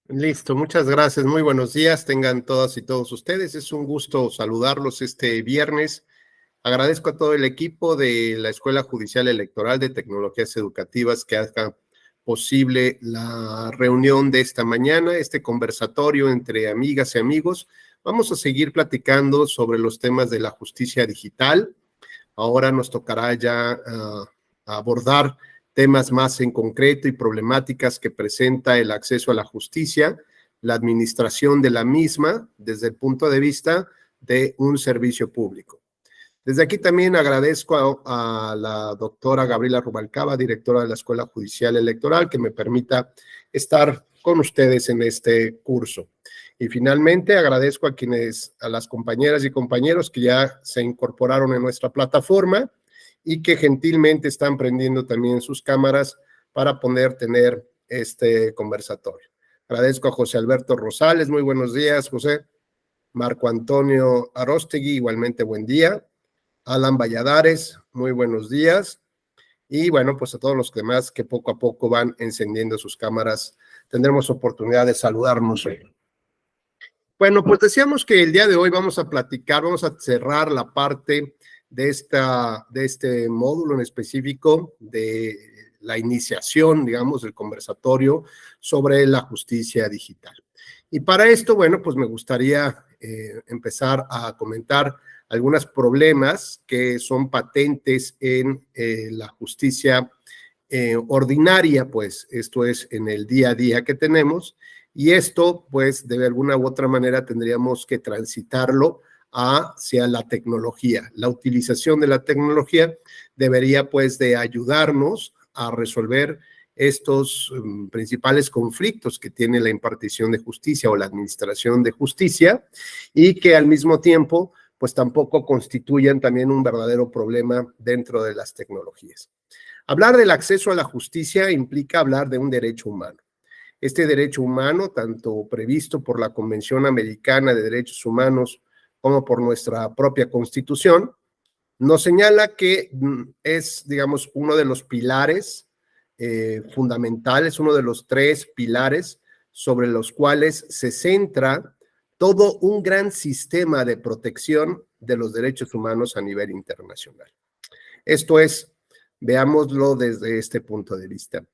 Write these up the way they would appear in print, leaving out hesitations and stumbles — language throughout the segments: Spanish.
Listo, muchas gracias. Muy buenos días, tengan todas y todos ustedes. Es un gusto saludarlos este viernes. Agradezco a todo el equipo de la Escuela Judicial Electoral de Tecnologías Educativas que haga posible la reunión de esta mañana, este conversatorio entre amigas y amigos. Vamos a seguir platicando sobre los temas de la justicia digital. Ahora nos tocará ya abordar temas más en concreto y problemáticas que presenta el acceso a la justicia, la administración de la misma desde el punto de vista de un servicio público. Desde aquí también agradezco a la doctora Gabriela Rubalcaba, directora de la Escuela Judicial Electoral, que me permita estar con ustedes en este curso. Y finalmente agradezco a las compañeras y compañeros que ya se incorporaron en nuestra plataforma y que gentilmente están prendiendo también sus cámaras para poder tener este conversatorio. Agradezco a José Alberto Rosales, muy buenos días, José. Marco Antonio Aróstegui, igualmente buen día. Alan Valladares, muy buenos días. Y bueno, pues a todos los demás que poco a poco van encendiendo sus cámaras, tendremos oportunidad de saludarnos hoy. Bueno, pues decíamos que el día de hoy vamos a platicar, vamos a cerrar la parte de este módulo en específico de la iniciación, digamos, del conversatorio sobre la justicia digital. Y para esto, bueno, pues me gustaría empezar a comentar algunos problemas que son patentes en la justicia ordinaria, pues esto es en el día a día que tenemos, y esto pues de alguna u otra manera tendríamos que transitarlo hacia la tecnología. La utilización de la tecnología debería pues de ayudarnos a resolver estos principales conflictos que tiene la impartición de justicia o la administración de justicia y que al mismo tiempo pues tampoco constituyen también un verdadero problema dentro de las tecnologías. Hablar del acceso a la justicia implica hablar de un derecho humano. Este derecho humano, tanto previsto por la Convención Americana de Derechos Humanos como por nuestra propia Constitución, nos señala que es, digamos, uno de los pilares fundamentales, uno de los 3 pilares sobre los cuales se centra todo un gran sistema de protección de los derechos humanos a nivel internacional. Esto es, veámoslo desde este punto de vista.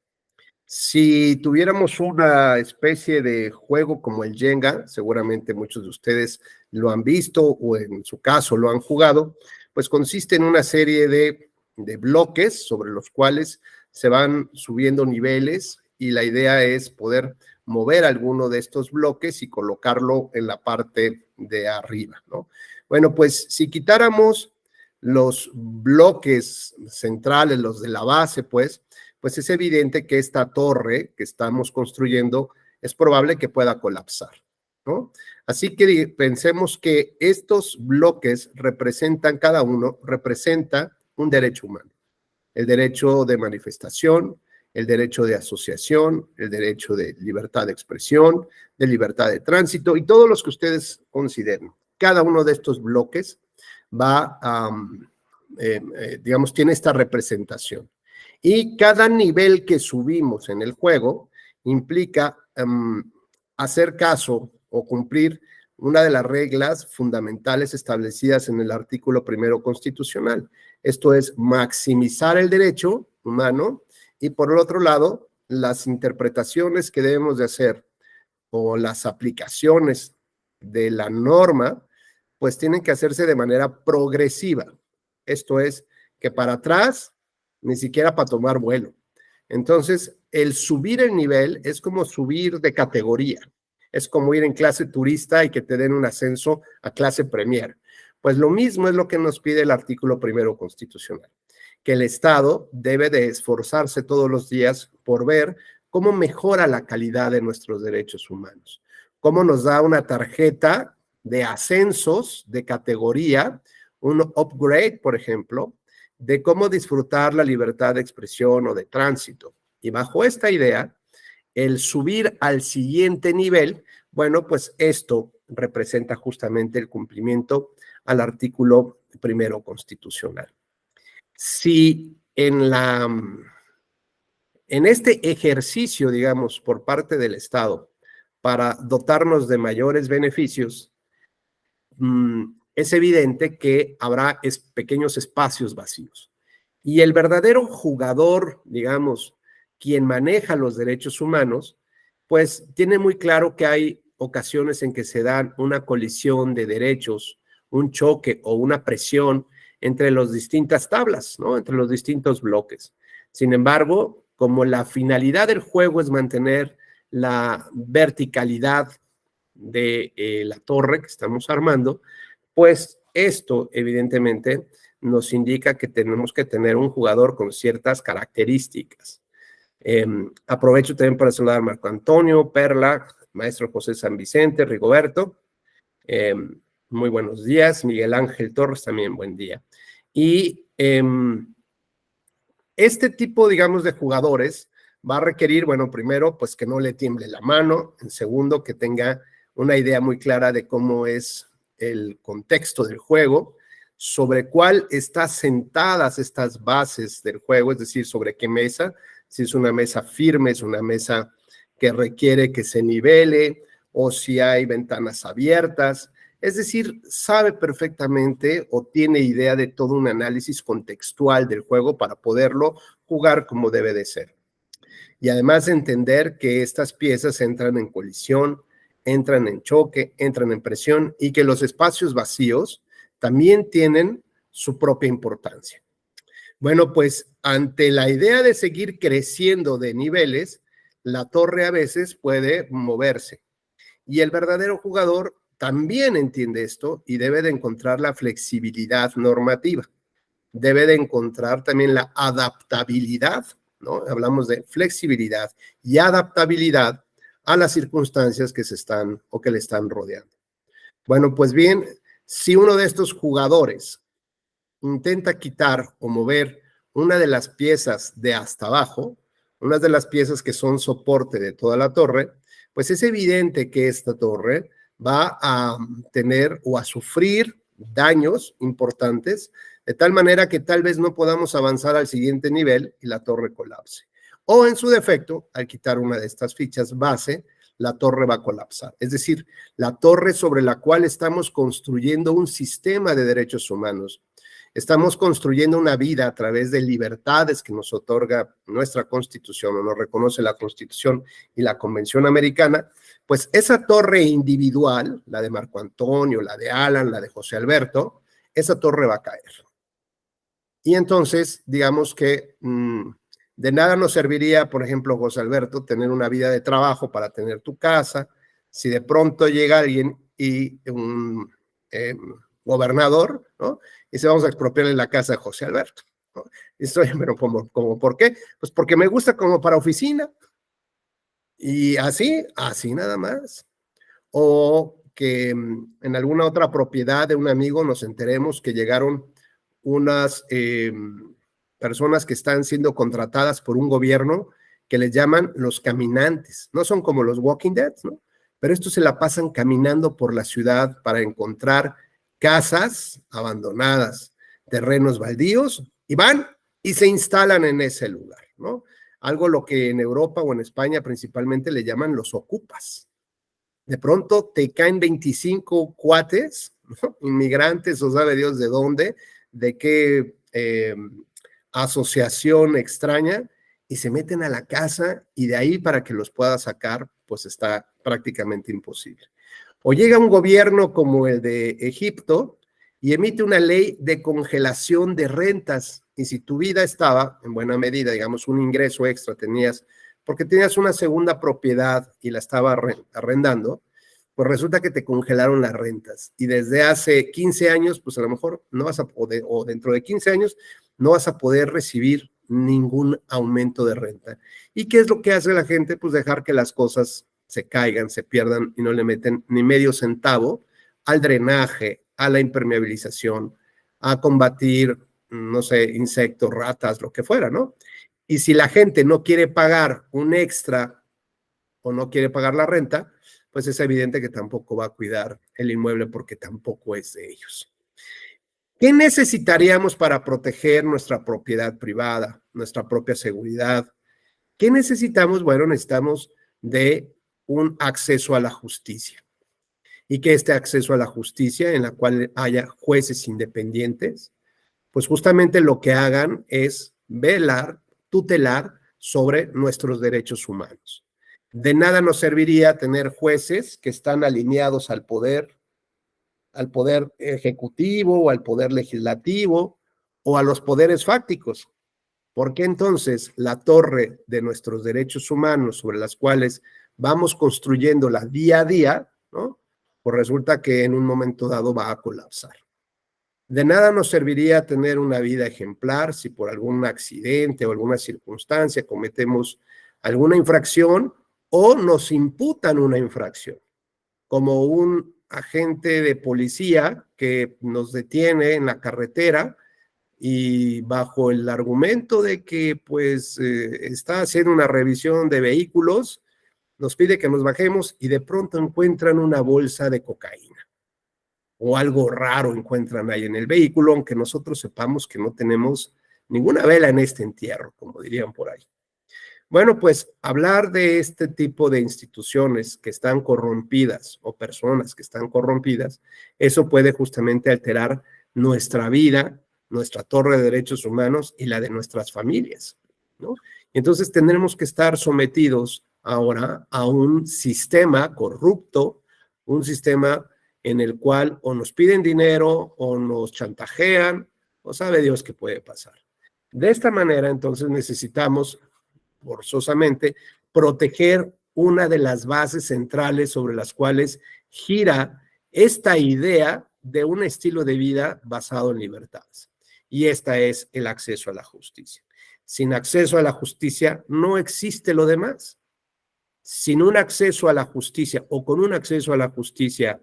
Si tuviéramos una especie de juego como el Jenga, seguramente muchos de ustedes lo han visto o en su caso lo han jugado, pues consiste en una serie de bloques sobre los cuales se van subiendo niveles y la idea es poder mover alguno de estos bloques y colocarlo en la parte de arriba, ¿no? Bueno, pues si quitáramos los bloques centrales, los de la base, pues es evidente que esta torre que estamos construyendo es probable que pueda colapsar, ¿no? Así que pensemos que estos bloques representan, cada uno representa un derecho humano. El derecho de manifestación, el derecho de asociación, el derecho de libertad de expresión, de libertad de tránsito y todos los que ustedes consideren. Cada uno de estos bloques va a, digamos, tiene esta representación. Y cada nivel que subimos en el juego implica hacer caso o cumplir una de las reglas fundamentales establecidas en el artículo 1 constitucional. Esto es maximizar el derecho humano y por el otro lado, las interpretaciones que debemos de hacer o las aplicaciones de la norma, pues tienen que hacerse de manera progresiva. Esto es, que para atrás, ni siquiera para tomar vuelo. Entonces, el subir el nivel es como subir de categoría. Es como ir en clase turista y que te den un ascenso a clase premier. Pues lo mismo es lo que nos pide el artículo 1 constitucional, que el Estado debe de esforzarse todos los días por ver cómo mejora la calidad de nuestros derechos humanos, cómo nos da una tarjeta de ascensos de categoría, un upgrade, por ejemplo, de cómo disfrutar la libertad de expresión o de tránsito. Y bajo esta idea, el subir al siguiente nivel, bueno, pues esto representa justamente el cumplimiento al artículo 1 constitucional. Si en En este ejercicio, digamos, por parte del Estado, para dotarnos de mayores beneficios, es evidente que habrá pequeños espacios vacíos. Y el verdadero jugador, digamos, quien maneja los derechos humanos, pues tiene muy claro que hay ocasiones en que se dan una colisión de derechos, un choque o una presión entre las distintas tablas, ¿no? Entre los distintos bloques. Sin embargo, como la finalidad del juego es mantener la verticalidad de la torre que estamos armando, pues esto evidentemente nos indica que tenemos que tener un jugador con ciertas características. Aprovecho también para saludar a Marco Antonio, Perla, maestro José San Vicente, Rigoberto. Muy buenos días. Miguel Ángel Torres, también buen día. Y este tipo, digamos, de jugadores va a requerir, bueno, primero, pues que no le tiemble la mano. En segundo, que tenga una idea muy clara de cómo es el contexto del juego, sobre cuál están sentadas estas bases del juego, es decir, sobre qué mesa, si es una mesa firme, es una mesa que requiere que se nivele, o si hay ventanas abiertas. Es decir, sabe perfectamente o tiene idea de todo un análisis contextual del juego para poderlo jugar como debe de ser. Y además de entender que estas piezas entran en colisión, entran en choque, entran en presión y que los espacios vacíos también tienen su propia importancia. Bueno, pues ante la idea de seguir creciendo de niveles, la torre a veces puede moverse. Y el verdadero jugador también entiende esto y debe de encontrar la flexibilidad normativa. Debe de encontrar también la adaptabilidad, ¿no? Hablamos de flexibilidad y adaptabilidad a las circunstancias que se están o que le están rodeando. Bueno, pues bien, si uno de estos jugadores intenta quitar o mover una de las piezas de hasta abajo, una de las piezas que son soporte de toda la torre, pues es evidente que esta torre va a tener o a sufrir daños importantes, de tal manera que tal vez no podamos avanzar al siguiente nivel y la torre colapse. O en su defecto, al quitar una de estas fichas base, la torre va a colapsar. Es decir, la torre sobre la cual estamos construyendo un sistema de derechos humanos. Estamos construyendo una vida a través de libertades que nos otorga nuestra Constitución o nos reconoce la Constitución y la Convención Americana, pues esa torre individual, la de Marco Antonio, la de Alan, la de José Alberto, esa torre va a caer. Y entonces, digamos que de nada nos serviría, por ejemplo, José Alberto, tener una vida de trabajo para tener tu casa, si de pronto llega alguien y un gobernador, ¿no? Y se vamos a expropiarle la casa a José Alberto, ¿no? Y estoy, pero como, ¿por qué? Pues porque me gusta como para oficina. Y así nada más. O que en alguna otra propiedad de un amigo nos enteremos que llegaron unas personas que están siendo contratadas por un gobierno que les llaman los caminantes. No son como los Walking Dead, ¿no? Pero estos se la pasan caminando por la ciudad para encontrar casas abandonadas, terrenos baldíos, y van y se instalan en ese lugar, ¿no? Algo lo que en Europa o en España principalmente le llaman los ocupas. De pronto te caen 25 cuates, ¿no? Inmigrantes, o sabe Dios de dónde, de qué asociación extraña, y se meten a la casa y de ahí para que los pueda sacar, pues está prácticamente imposible. O llega un gobierno como el de Egipto y emite una ley de congelación de rentas, y si tu vida estaba, en buena medida, digamos, un ingreso extra tenías, porque tenías una segunda propiedad y la estaba arrendando, pues resulta que te congelaron las rentas. Y desde hace 15 años, pues a lo mejor no vas a poder, o dentro de 15 años, no vas a poder recibir ningún aumento de renta. ¿Y qué es lo que hace la gente? Pues dejar que las cosas se caigan, se pierdan y no le meten ni medio centavo al drenaje, a la impermeabilización, a combatir, no sé, insectos, ratas, lo que fuera, ¿no? Y si la gente no quiere pagar un extra o no quiere pagar la renta, pues es evidente que tampoco va a cuidar el inmueble porque tampoco es de ellos. ¿Qué necesitaríamos para proteger nuestra propiedad privada, nuestra propia seguridad? ¿Qué necesitamos? Bueno, necesitamos de un acceso a la justicia. Y que este acceso a la justicia, en la cual haya jueces independientes, pues justamente lo que hagan es velar, tutelar sobre nuestros derechos humanos. De nada nos serviría tener jueces que están alineados al poder ejecutivo o al poder legislativo o a los poderes fácticos, porque entonces la torre de nuestros derechos humanos sobre las cuales vamos construyéndola día a día, ¿no? Pues resulta que en un momento dado va a colapsar. De nada nos serviría tener una vida ejemplar si por algún accidente o alguna circunstancia cometemos alguna infracción o nos imputan una infracción, como un agente de policía que nos detiene en la carretera y bajo el argumento de que pues está haciendo una revisión de vehículos, nos pide que nos bajemos y de pronto encuentran una bolsa de cocaína o algo raro encuentran ahí en el vehículo, aunque nosotros sepamos que no tenemos ninguna vela en este entierro, como dirían por ahí. Bueno, pues hablar de este tipo de instituciones que están corrompidas o personas que están corrompidas, eso puede justamente alterar nuestra vida, nuestra torre de derechos humanos y la de nuestras familias, ¿no? Entonces tendremos que estar sometidos ahora a un sistema corrupto, un sistema en el cual o nos piden dinero o nos chantajean o sabe Dios qué puede pasar. De esta manera, entonces necesitamos forzosamente proteger una de las bases centrales sobre las cuales gira esta idea de un estilo de vida basado en libertades. Y esta es el acceso a la justicia. Sin acceso a la justicia no existe lo demás. Sin un acceso a la justicia o con un acceso a la justicia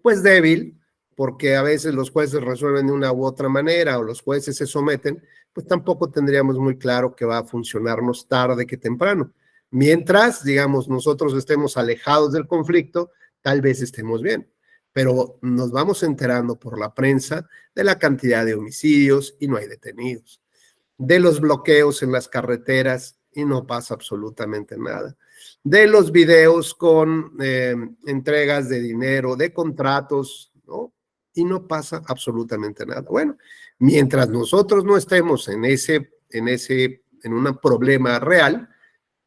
pues débil, porque a veces los jueces resuelven de una u otra manera o los jueces se someten, pues tampoco tendríamos muy claro que va a funcionarnos tarde que temprano. Mientras, digamos, nosotros estemos alejados del conflicto, tal vez estemos bien, pero nos vamos enterando por la prensa de la cantidad de homicidios y no hay detenidos, de los bloqueos en las carreteras y no pasa absolutamente nada, de los videos con entregas de dinero, de contratos, ¿no? Y no pasa absolutamente nada. Bueno, mientras nosotros no estemos en un problema real,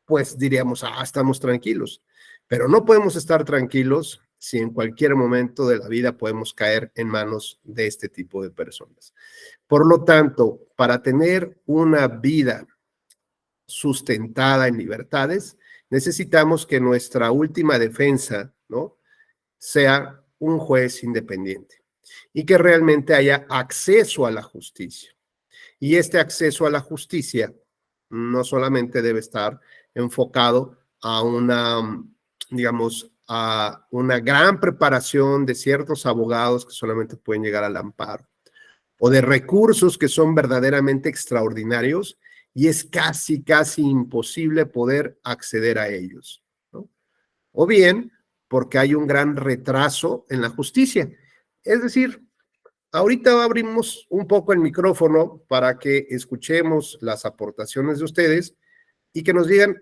pues diríamos, estamos tranquilos. Pero no podemos estar tranquilos si en cualquier momento de la vida podemos caer en manos de este tipo de personas. Por lo tanto, para tener una vida sustentada en libertades, necesitamos que nuestra última defensa, ¿no?, sea un juez independiente y que realmente haya acceso a la justicia. Y este acceso a la justicia no solamente debe estar enfocado a digamos, a una gran preparación de ciertos abogados que solamente pueden llegar al amparo, o de recursos que son verdaderamente extraordinarios y es casi, casi imposible poder acceder a ellos, ¿no? O bien porque hay un gran retraso en la justicia. Es decir, ahorita abrimos un poco el micrófono para que escuchemos las aportaciones de ustedes y que nos digan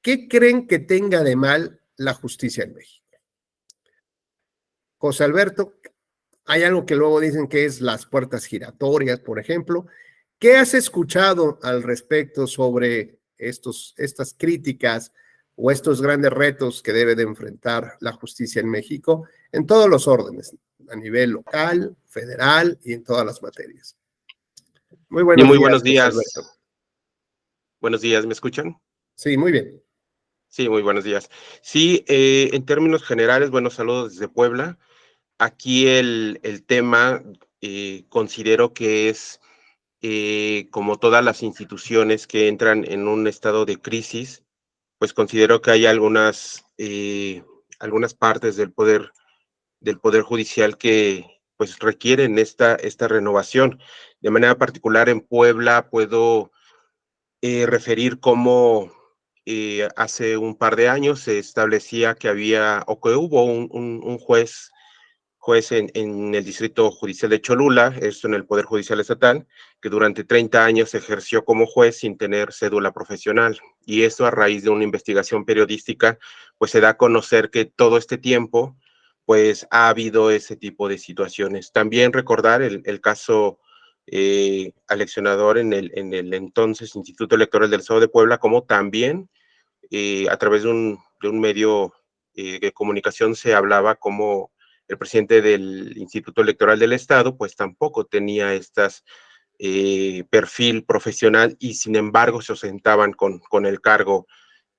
qué creen que tenga de mal la justicia en México. José Alberto, hay algo que luego dicen que es las puertas giratorias, por ejemplo. ¿Qué has escuchado al respecto sobre estas críticas o estos grandes retos que debe de enfrentar la justicia en México en todos los órdenes, a nivel local, federal y en todas las materias? Muy Bien, buenos muy días, buenos José días. Alberto. Buenos días, ¿me escuchan? Sí, muy bien. Sí, muy buenos días. Sí, en términos generales, buenos saludos desde Puebla. Aquí el tema considero que es, como todas las instituciones que entran en un estado de crisis, pues considero que hay algunas partes del poder judicial que pues requieren esta renovación. De manera particular en Puebla puedo referir cómo hace un par de años se establecía que había o que hubo un juez juez en el Distrito Judicial de Cholula, esto en el Poder Judicial Estatal, que durante 30 años ejerció como juez sin tener cédula profesional. Y esto a raíz de una investigación periodística, pues se da a conocer que todo este tiempo, pues ha habido ese tipo de situaciones. También recordar el caso aleccionador en el entonces Instituto Electoral del Estado de Puebla, como también a través de un medio de comunicación se hablaba como el presidente del Instituto Electoral del Estado, pues tampoco tenía estas perfil profesional y sin embargo se ostentaban con el cargo,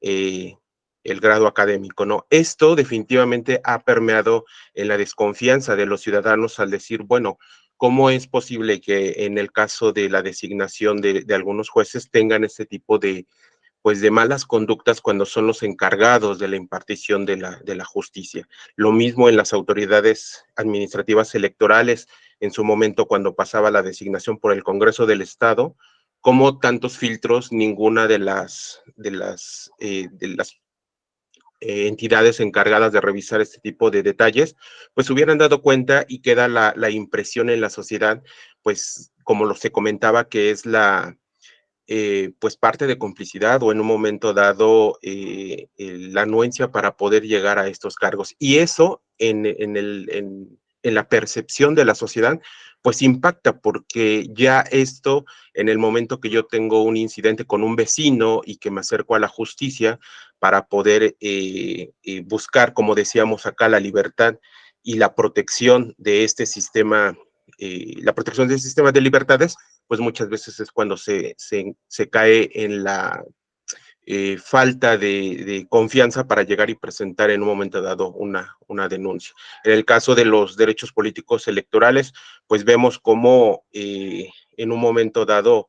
eh, el grado académico, ¿no? Esto definitivamente ha permeado en la desconfianza de los ciudadanos al decir, bueno, ¿cómo es posible que en el caso de la designación de algunos jueces tengan este tipo de pues de malas conductas cuando son los encargados de la impartición de la justicia? Lo mismo en las autoridades administrativas electorales, en su momento cuando pasaba la designación por el Congreso del Estado, como tantos filtros, ninguna de las entidades encargadas de revisar este tipo de detalles, pues hubieran dado cuenta y queda la impresión en la sociedad, pues como lo se comentaba, que es pues parte de complicidad o en un momento dado la anuencia para poder llegar a estos cargos. Y eso en la percepción de la sociedad, pues impacta porque ya esto, en el momento que yo tengo un incidente con un vecino y que me acerco a la justicia para poder buscar, como decíamos acá, la libertad y la protección de este sistema, la protección del sistema de libertades, pues muchas veces es cuando se cae en la falta de confianza para llegar y presentar en un momento dado una denuncia. En el caso de los derechos políticos electorales, pues vemos cómo en un momento dado,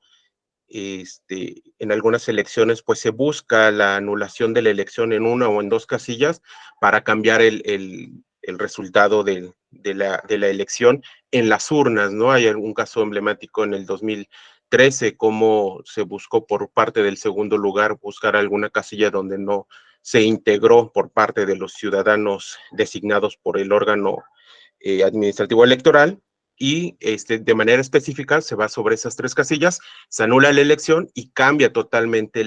en algunas elecciones, pues se busca la anulación de la elección en una o en dos casillas para cambiar el resultado de la elección en las urnas, ¿no? Hay algún caso emblemático en el 2013, cómo se buscó por parte del segundo lugar buscar alguna casilla donde no se integró por parte de los ciudadanos designados por el órgano administrativo electoral y de manera específica se va sobre esas tres casillas, se anula la elección y cambia totalmente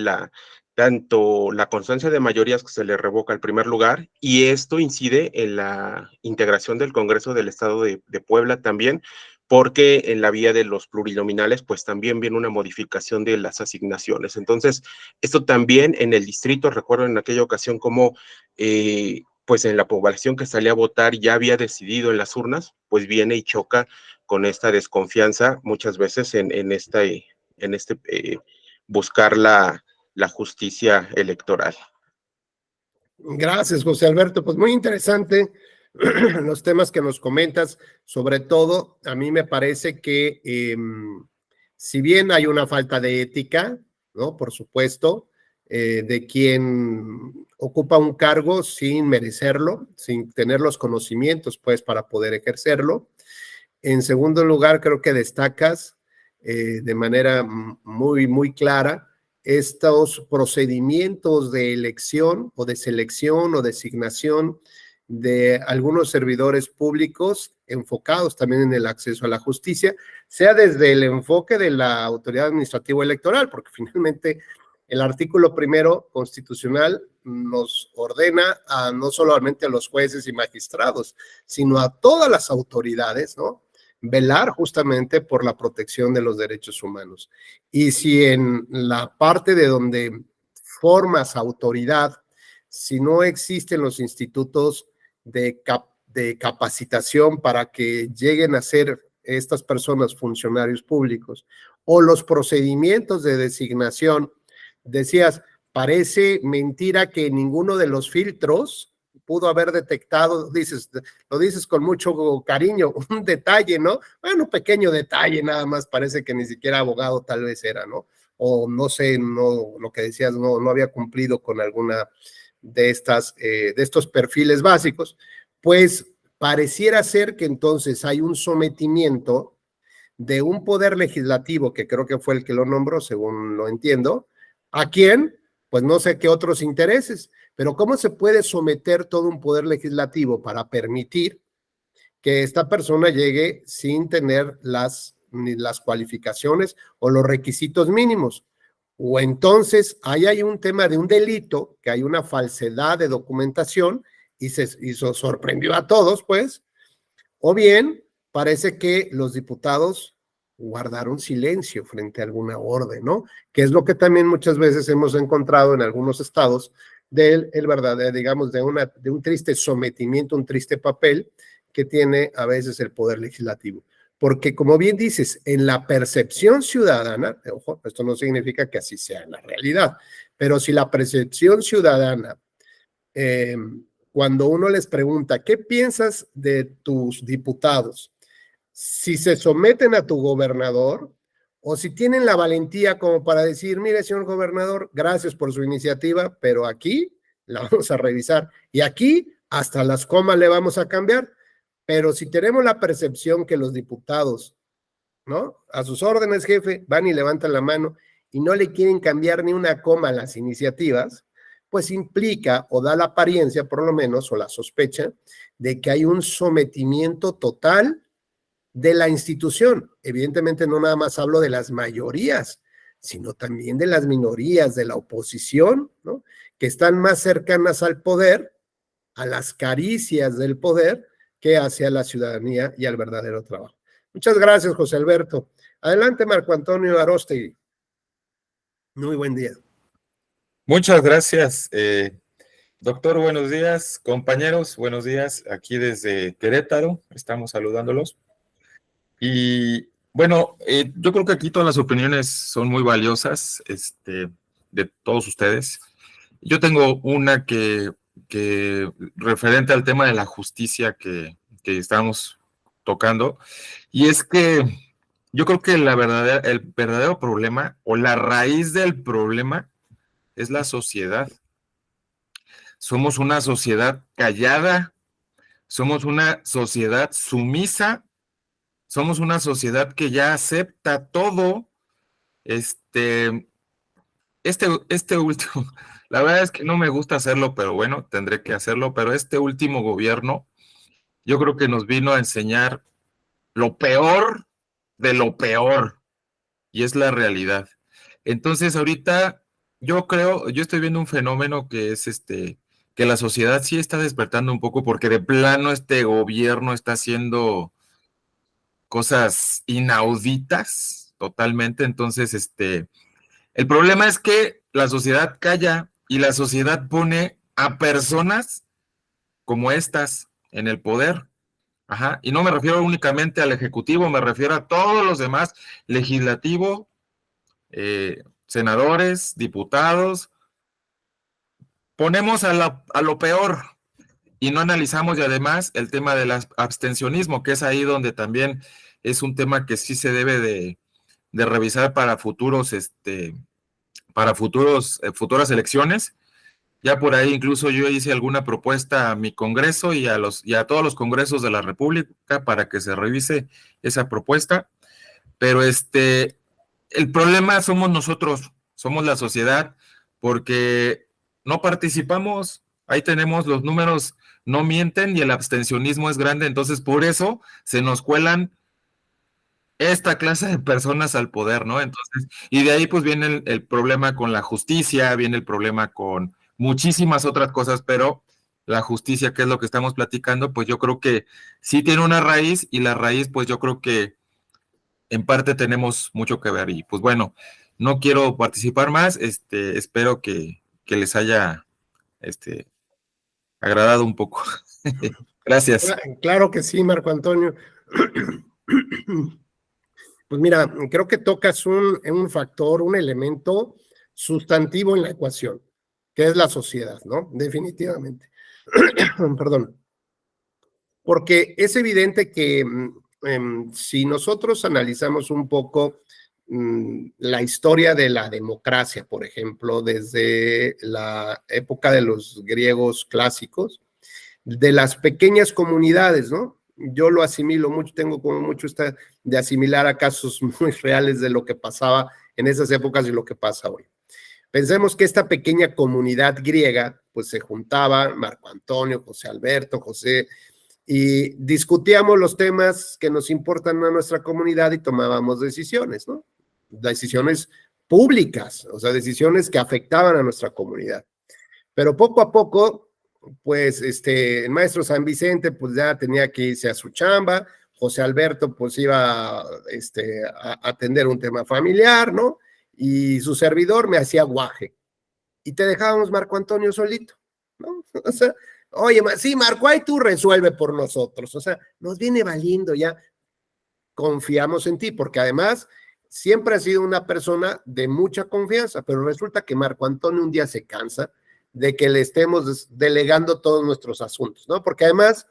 tanto la constancia de mayorías que se le revoca al primer lugar, y esto incide en la integración del Congreso del Estado de Puebla también, porque en la vía de los plurinominales, pues también viene una modificación de las asignaciones. Entonces, esto también en el distrito, recuerdo en aquella ocasión como pues en la población que salía a votar ya había decidido en las urnas, pues viene y choca con esta desconfianza muchas veces en este buscar la justicia electoral. Gracias, José Alberto. Pues muy interesante los temas que nos comentas. Sobre todo, a mí me parece que si bien hay una falta de ética, ¿no? Por supuesto, de quien ocupa un cargo sin merecerlo, sin tener los conocimientos, pues, para poder ejercerlo. En segundo lugar, creo que destacas de manera muy, muy clara estos procedimientos de elección o de selección o designación de algunos servidores públicos enfocados también en el acceso a la justicia, sea desde el enfoque de la autoridad administrativa electoral, porque finalmente el artículo primero constitucional nos ordena a no solamente a los jueces y magistrados, sino a todas las autoridades, ¿no? Velar justamente por la protección de los derechos humanos. Y si en la parte de donde formas autoridad, si no existen los institutos de capacitación para que lleguen a ser estas personas funcionarios públicos, o los procedimientos de designación, decías, parece mentira que ninguno de los filtros pudo haber detectado, lo dices con mucho cariño, un detalle, ¿no? Bueno, pequeño detalle nada más, parece que ni siquiera abogado tal vez era, ¿no? O no sé, no, lo que decías, no había cumplido con alguna de estos perfiles básicos, pues pareciera ser que entonces hay un sometimiento de un poder legislativo, que creo que fue el que lo nombró, según lo entiendo, ¿a quién? Pues no sé qué otros intereses, pero ¿cómo se puede someter todo un poder legislativo para permitir que esta persona llegue sin tener ni las cualificaciones o los requisitos mínimos. O entonces ahí hay un tema de un delito, que hay una falsedad de documentación y se sorprendió a todos, pues, o bien parece que los diputados guardaron silencio frente a alguna orden, ¿no? Que es lo que también muchas veces hemos encontrado en algunos estados del verdadero, digamos, de un triste sometimiento, un triste papel que tiene a veces el Poder Legislativo. Porque, como bien dices, en la percepción ciudadana, ojo, esto no significa que así sea en la realidad, pero si la percepción ciudadana, cuando uno les pregunta, ¿qué piensas de tus diputados? Si se someten a tu gobernador o si tienen la valentía como para decir, mire, señor gobernador, gracias por su iniciativa, pero aquí la vamos a revisar y aquí hasta las comas le vamos a cambiar. Pero si tenemos la percepción que los diputados, ¿no? A sus órdenes, jefe, van y levantan la mano y no le quieren cambiar ni una coma a las iniciativas, pues implica o da la apariencia, por lo menos, o la sospecha, de que hay un sometimiento total de la institución. Evidentemente no nada más hablo de las mayorías, sino también de las minorías, de la oposición, ¿no? Que están más cercanas al poder, a las caricias del poder, que hacia la ciudadanía y al verdadero trabajo. Muchas gracias, José Alberto. Adelante, Marco Antonio Aróstegui. Muy buen día. Muchas gracias, doctor. Buenos días, compañeros. Buenos días, aquí desde Querétaro. Estamos saludándolos. Y bueno, yo creo que aquí todas las opiniones son muy valiosas, de todos ustedes. Yo tengo una que referente al tema de la justicia que estamos tocando, y es que yo creo que el verdadero problema o la raíz del problema es la sociedad. Somos una sociedad callada, somos una sociedad sumisa, somos una sociedad que ya acepta todo. Este último, la verdad es que no me gusta hacerlo, pero bueno, tendré que hacerlo, pero este último gobierno, yo creo que nos vino a enseñar lo peor de lo peor, y es la realidad. Entonces, ahorita, yo estoy viendo un fenómeno que es que la sociedad sí está despertando un poco, porque de plano este gobierno está haciendo cosas inauditas totalmente. Entonces, el problema es que la sociedad calla y la sociedad pone a personas como estas en el poder. Ajá, y no me refiero únicamente al ejecutivo, me refiero a todos los demás, legislativo, senadores, diputados. Ponemos a lo peor y no analizamos, y además el tema del abstencionismo, que es ahí donde también es un tema que sí se debe de revisar para futuras elecciones. Ya por ahí incluso yo hice alguna propuesta a mi Congreso y a todos los congresos de la República para que se revise esa propuesta. Pero el problema somos nosotros, somos la sociedad, porque no participamos. Ahí tenemos los números, no mienten, y el abstencionismo es grande. Entonces por eso se nos cuelan esta clase de personas al poder, ¿no? Entonces, y de ahí pues viene el problema con la justicia, viene el problema con muchísimas otras cosas, pero la justicia, que es lo que estamos platicando, pues yo creo que sí tiene una raíz, y la raíz, pues yo creo que en parte tenemos mucho que ver. Y pues bueno, no quiero participar más, espero que les haya agradado un poco. Gracias. Claro que sí, Marco Antonio. Pues mira, creo que tocas un factor, un elemento sustantivo en la ecuación, que es la sociedad, ¿no? Definitivamente. Perdón. Porque es evidente que si nosotros analizamos un poco la historia de la democracia, por ejemplo, desde la época de los griegos clásicos, de las pequeñas comunidades, ¿no? Yo lo asimilo mucho, tengo como mucho de asimilar a casos muy reales de lo que pasaba en esas épocas y lo que pasa hoy. Pensemos que esta pequeña comunidad griega, pues se juntaba Marco Antonio, José Alberto, José, y discutíamos los temas que nos importan a nuestra comunidad y tomábamos decisiones, ¿no? Decisiones públicas, o sea, decisiones que afectaban a nuestra comunidad. Pero poco a poco, pues, el maestro San Vicente, pues ya tenía que irse a su chamba, José Alberto, pues iba a atender un tema familiar, ¿no? Y su servidor me hacía guaje. Y te dejábamos Marco Antonio solito, ¿no? O sea, oye, sí, Marco, ahí tú resuelve por nosotros. O sea, nos viene valiendo ya. Confiamos en ti, porque además siempre has sido una persona de mucha confianza, pero resulta que Marco Antonio un día se cansa de que le estemos delegando todos nuestros asuntos, ¿no? Porque además,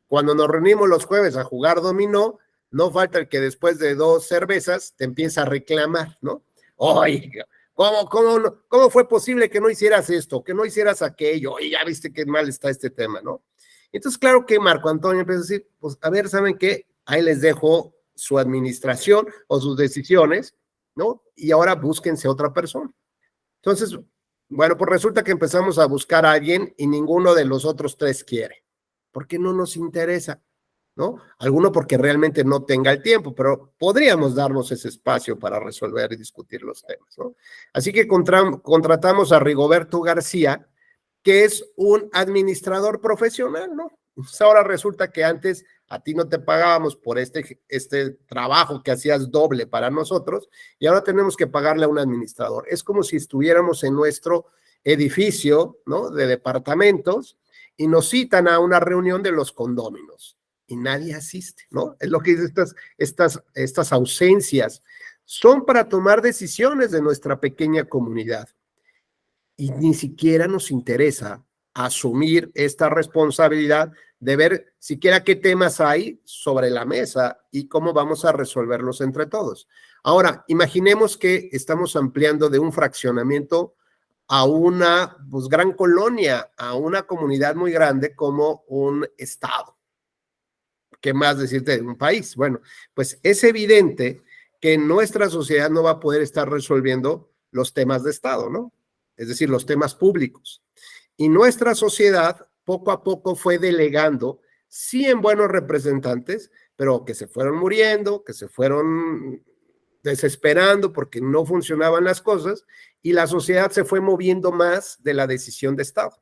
cuando nos reunimos los jueves a jugar dominó, no falta el que después de 2 cervezas te empieza a reclamar, ¿no? Oiga, ¿cómo fue posible que no hicieras esto, que no hicieras aquello? Oye, ya viste qué mal está este tema, ¿no? Entonces, claro que Marco Antonio empieza a decir, pues, a ver, ¿saben qué? Ahí les dejo su administración o sus decisiones, ¿no? Y ahora búsquense otra persona. Entonces, bueno, pues resulta que empezamos a buscar a alguien y ninguno de los otros 3 quiere. ¿Por qué no nos interesa? ¿No? Alguno porque realmente no tenga el tiempo, pero podríamos darnos ese espacio para resolver y discutir los temas, ¿no? Así que contratamos a Rigoberto García, que es un administrador profesional, ¿no? Pues ahora resulta que antes a ti no te pagábamos por este trabajo que hacías doble para nosotros y ahora tenemos que pagarle a un administrador. Es como si estuviéramos en nuestro edificio, ¿no? De departamentos y nos citan a una reunión de los condóminos y nadie asiste, ¿no? Es lo que dice estas ausencias. Son para tomar decisiones de nuestra pequeña comunidad y ni siquiera nos interesa asumir esta responsabilidad de ver siquiera qué temas hay sobre la mesa y cómo vamos a resolverlos entre todos. Ahora, imaginemos que estamos ampliando de un fraccionamiento a una pues, gran colonia, a una comunidad muy grande como un estado. ¿Qué más decirte de un país? Bueno, pues es evidente que nuestra sociedad no va a poder estar resolviendo los temas de estado, ¿no? Es decir, los temas públicos. Y nuestra sociedad poco a poco fue delegando, sí en buenos representantes, pero que se fueron muriendo, que se fueron desesperando porque no funcionaban las cosas y la sociedad se fue moviendo más de la decisión de Estado.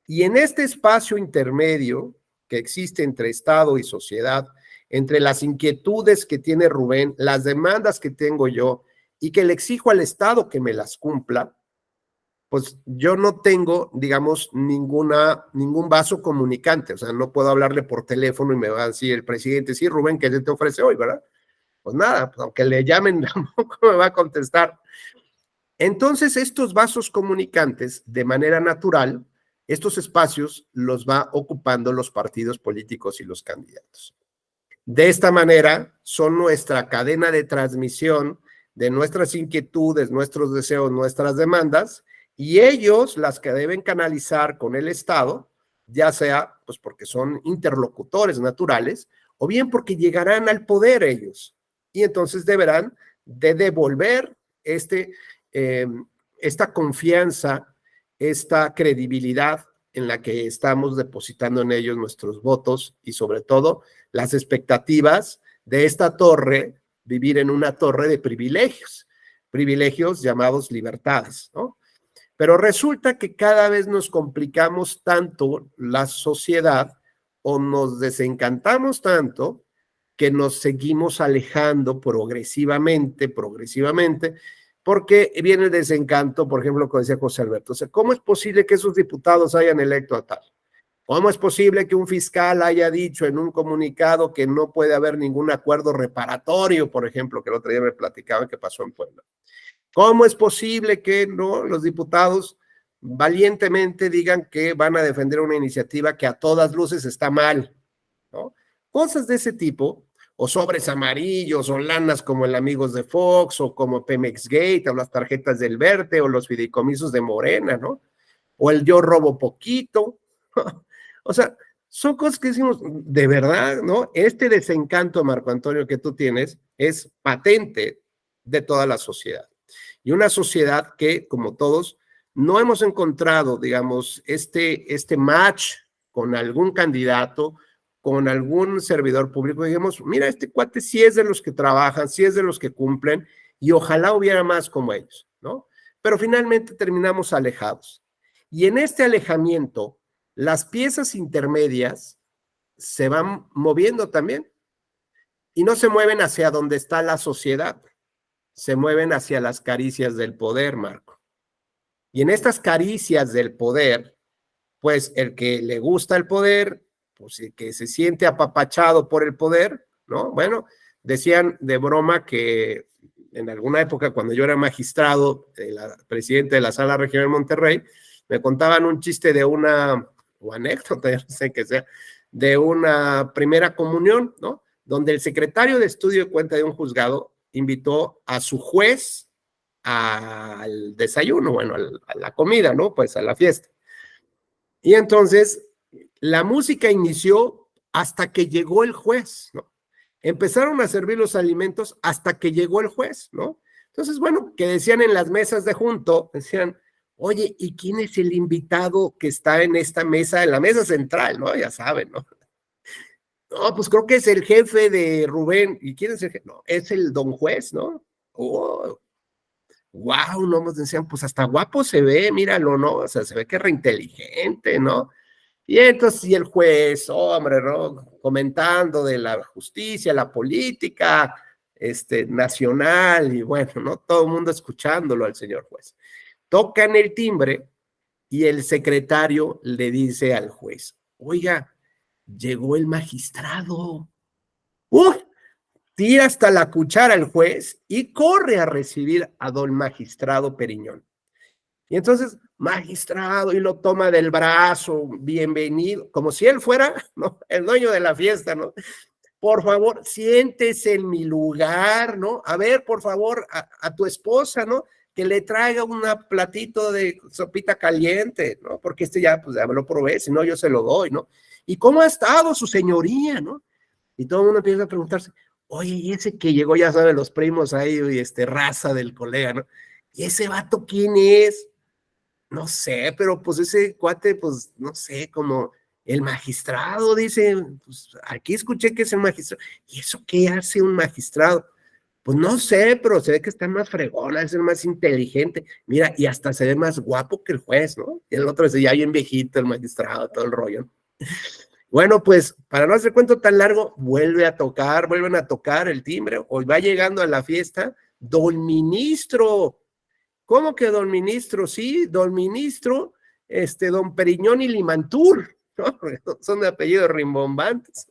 Y en este espacio intermedio que existe entre Estado y sociedad, entre las inquietudes que tiene Rubén, las demandas que tengo yo y que le exijo al Estado que me las cumpla, pues yo no tengo, digamos, ningún vaso comunicante, o sea, no puedo hablarle por teléfono y me va a decir el presidente, sí, Rubén, ¿qué te ofrece hoy, verdad? Pues nada, pues aunque le llamen, tampoco me va a contestar. Entonces, estos vasos comunicantes, de manera natural, estos espacios los va ocupando los partidos políticos y los candidatos. De esta manera, son nuestra cadena de transmisión de nuestras inquietudes, nuestros deseos, nuestras demandas, y ellos las que deben canalizar con el Estado, ya sea pues porque son interlocutores naturales, o bien porque llegarán al poder ellos, y entonces deberán de devolver esta confianza, esta credibilidad en la que estamos depositando en ellos nuestros votos y sobre todo las expectativas de esta torre, vivir en una torre de privilegios llamados libertades, ¿no? Pero resulta que cada vez nos complicamos tanto la sociedad o nos desencantamos tanto que nos seguimos alejando progresivamente, porque viene el desencanto, por ejemplo, como decía José Alberto. O sea, ¿cómo es posible que esos diputados hayan electo a tal? ¿Cómo es posible que un fiscal haya dicho en un comunicado que no puede haber ningún acuerdo reparatorio, por ejemplo, que el otro día me platicaban que pasó en Puebla? ¿Cómo es posible que no los diputados valientemente digan que van a defender una iniciativa que a todas luces está mal, ¿no? Cosas de ese tipo, o sobres amarillos, o lanas como el Amigos de Fox, o como Pemex Gate, o las tarjetas del Verde, o los fideicomisos de Morena, ¿no? O el yo robo poquito. O sea, son cosas que decimos, de verdad, ¿no? Este desencanto, Marco Antonio, que tú tienes, es patente de toda la sociedad. Y una sociedad que, como todos, no hemos encontrado, digamos, este match con algún candidato con algún servidor público, digamos, mira, este cuate sí es de los que trabajan, sí es de los que cumplen, y ojalá hubiera más como ellos, ¿no? Pero finalmente terminamos alejados. Y en este alejamiento, las piezas intermedias se van moviendo también, y no se mueven hacia donde está la sociedad, se mueven hacia las caricias del poder, Marco. Y en estas caricias del poder, pues el que le gusta el poder, pues el que se siente apapachado por el poder, ¿no? Bueno, decían de broma que en alguna época, cuando yo era magistrado, presidente de la Sala Regional de Monterrey, me contaban un chiste de una, o anécdota, ya no sé qué sea, de una primera comunión, ¿no? Donde el secretario de estudio de cuenta de un juzgado invitó a su juez al desayuno, bueno, a la comida, ¿no? Pues a la fiesta. Y entonces la música inició hasta que llegó el juez, ¿no? Empezaron a servir los alimentos hasta que llegó el juez, ¿no? Entonces, bueno, que decían en las mesas de junto, decían, oye, ¿y quién es el invitado que está en esta mesa, en la mesa central, ¿no? Ya saben, ¿no? No, pues creo que es el jefe de Rubén. ¿Y quién es el jefe? No, es el don juez, ¿no? Oh, wow, no, nos decían, pues hasta guapo se ve, míralo, ¿no? O sea, se ve que es reinteligente, ¿no? Y entonces, y el juez, hombre, ¿no? Comentando de la justicia, la política, nacional, y bueno, ¿no? Todo el mundo escuchándolo al señor juez. Tocan el timbre y el secretario le dice al juez, oiga, llegó el magistrado. ¡Uf! Tira hasta la cuchara el juez y corre a recibir a don magistrado Periñón. Y entonces, magistrado, y lo toma del brazo, bienvenido, como si él fuera, ¿no? El dueño de la fiesta, ¿no? Por favor, siéntese en mi lugar, ¿no? A ver, por favor, a tu esposa, ¿no? Que le traiga un platito de sopita caliente, ¿no? Porque ya, pues ya me lo probé, si no yo se lo doy, ¿no? ¿Y cómo ha estado su señoría, no? Y todo el mundo empieza a preguntarse, oye, y ese que llegó, ya saben, los primos ahí, y raza del colega, ¿no? ¿Y ese vato quién es? No sé, pero pues ese cuate, pues, no sé, como el magistrado, dice, pues aquí escuché que es el magistrado. ¿Y eso qué hace un magistrado? Pues no sé, pero se ve que está más fregona, es el más inteligente. Mira, y hasta se ve más guapo que el juez, ¿no? Y el otro dice, ya bien viejito el magistrado, todo el rollo, ¿no? Bueno, pues, para no hacer cuento tan largo, vuelven a tocar el timbre, hoy va llegando a la fiesta, don ministro. ¿Cómo que don ministro? Sí, don ministro, don Periñón y Limantur, ¿no? Son de apellidos rimbombantes.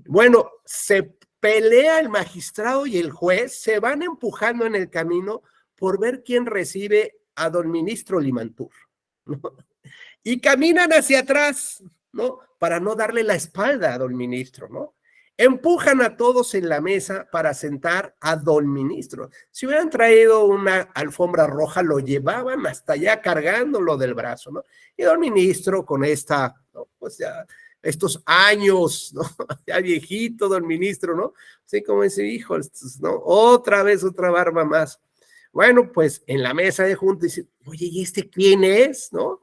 Bueno, se pelea el magistrado y el juez, se van empujando en el camino por ver quién recibe a don ministro Limantur, ¿no? Y caminan hacia atrás, ¿no? Para no darle la espalda a don ministro, ¿no? Empujan a todos en la mesa para sentar a don ministro. Si hubieran traído una alfombra roja, lo llevaban hasta allá cargándolo del brazo, ¿no? Y don ministro con ¿no? Pues ya estos años, ¿no? Ya viejito don ministro, ¿no? Así como ese hijo, ¿no? Otra vez, otra barba más. Bueno, pues en la mesa de junta dice, oye, ¿y este quién es? ¿No?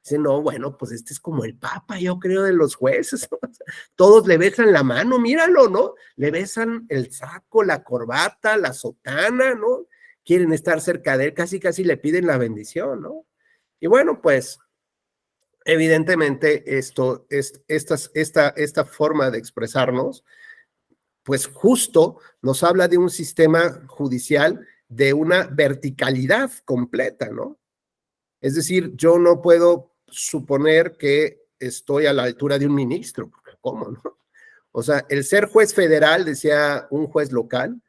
Dice, no, bueno, pues este es como el papa, yo creo, de los jueces, ¿no? Todos le besan la mano, míralo, ¿no? Le besan el saco, la corbata, la sotana, ¿no? Quieren estar cerca de él, casi le piden la bendición, ¿no? Y bueno, pues, evidentemente, esta forma de expresarnos, pues justo nos habla de un sistema judicial de una verticalidad completa, ¿no? Es decir, yo no puedo suponer que estoy a la altura de un ministro. ¿Cómo, no? O sea, el ser juez federal, decía un juez local,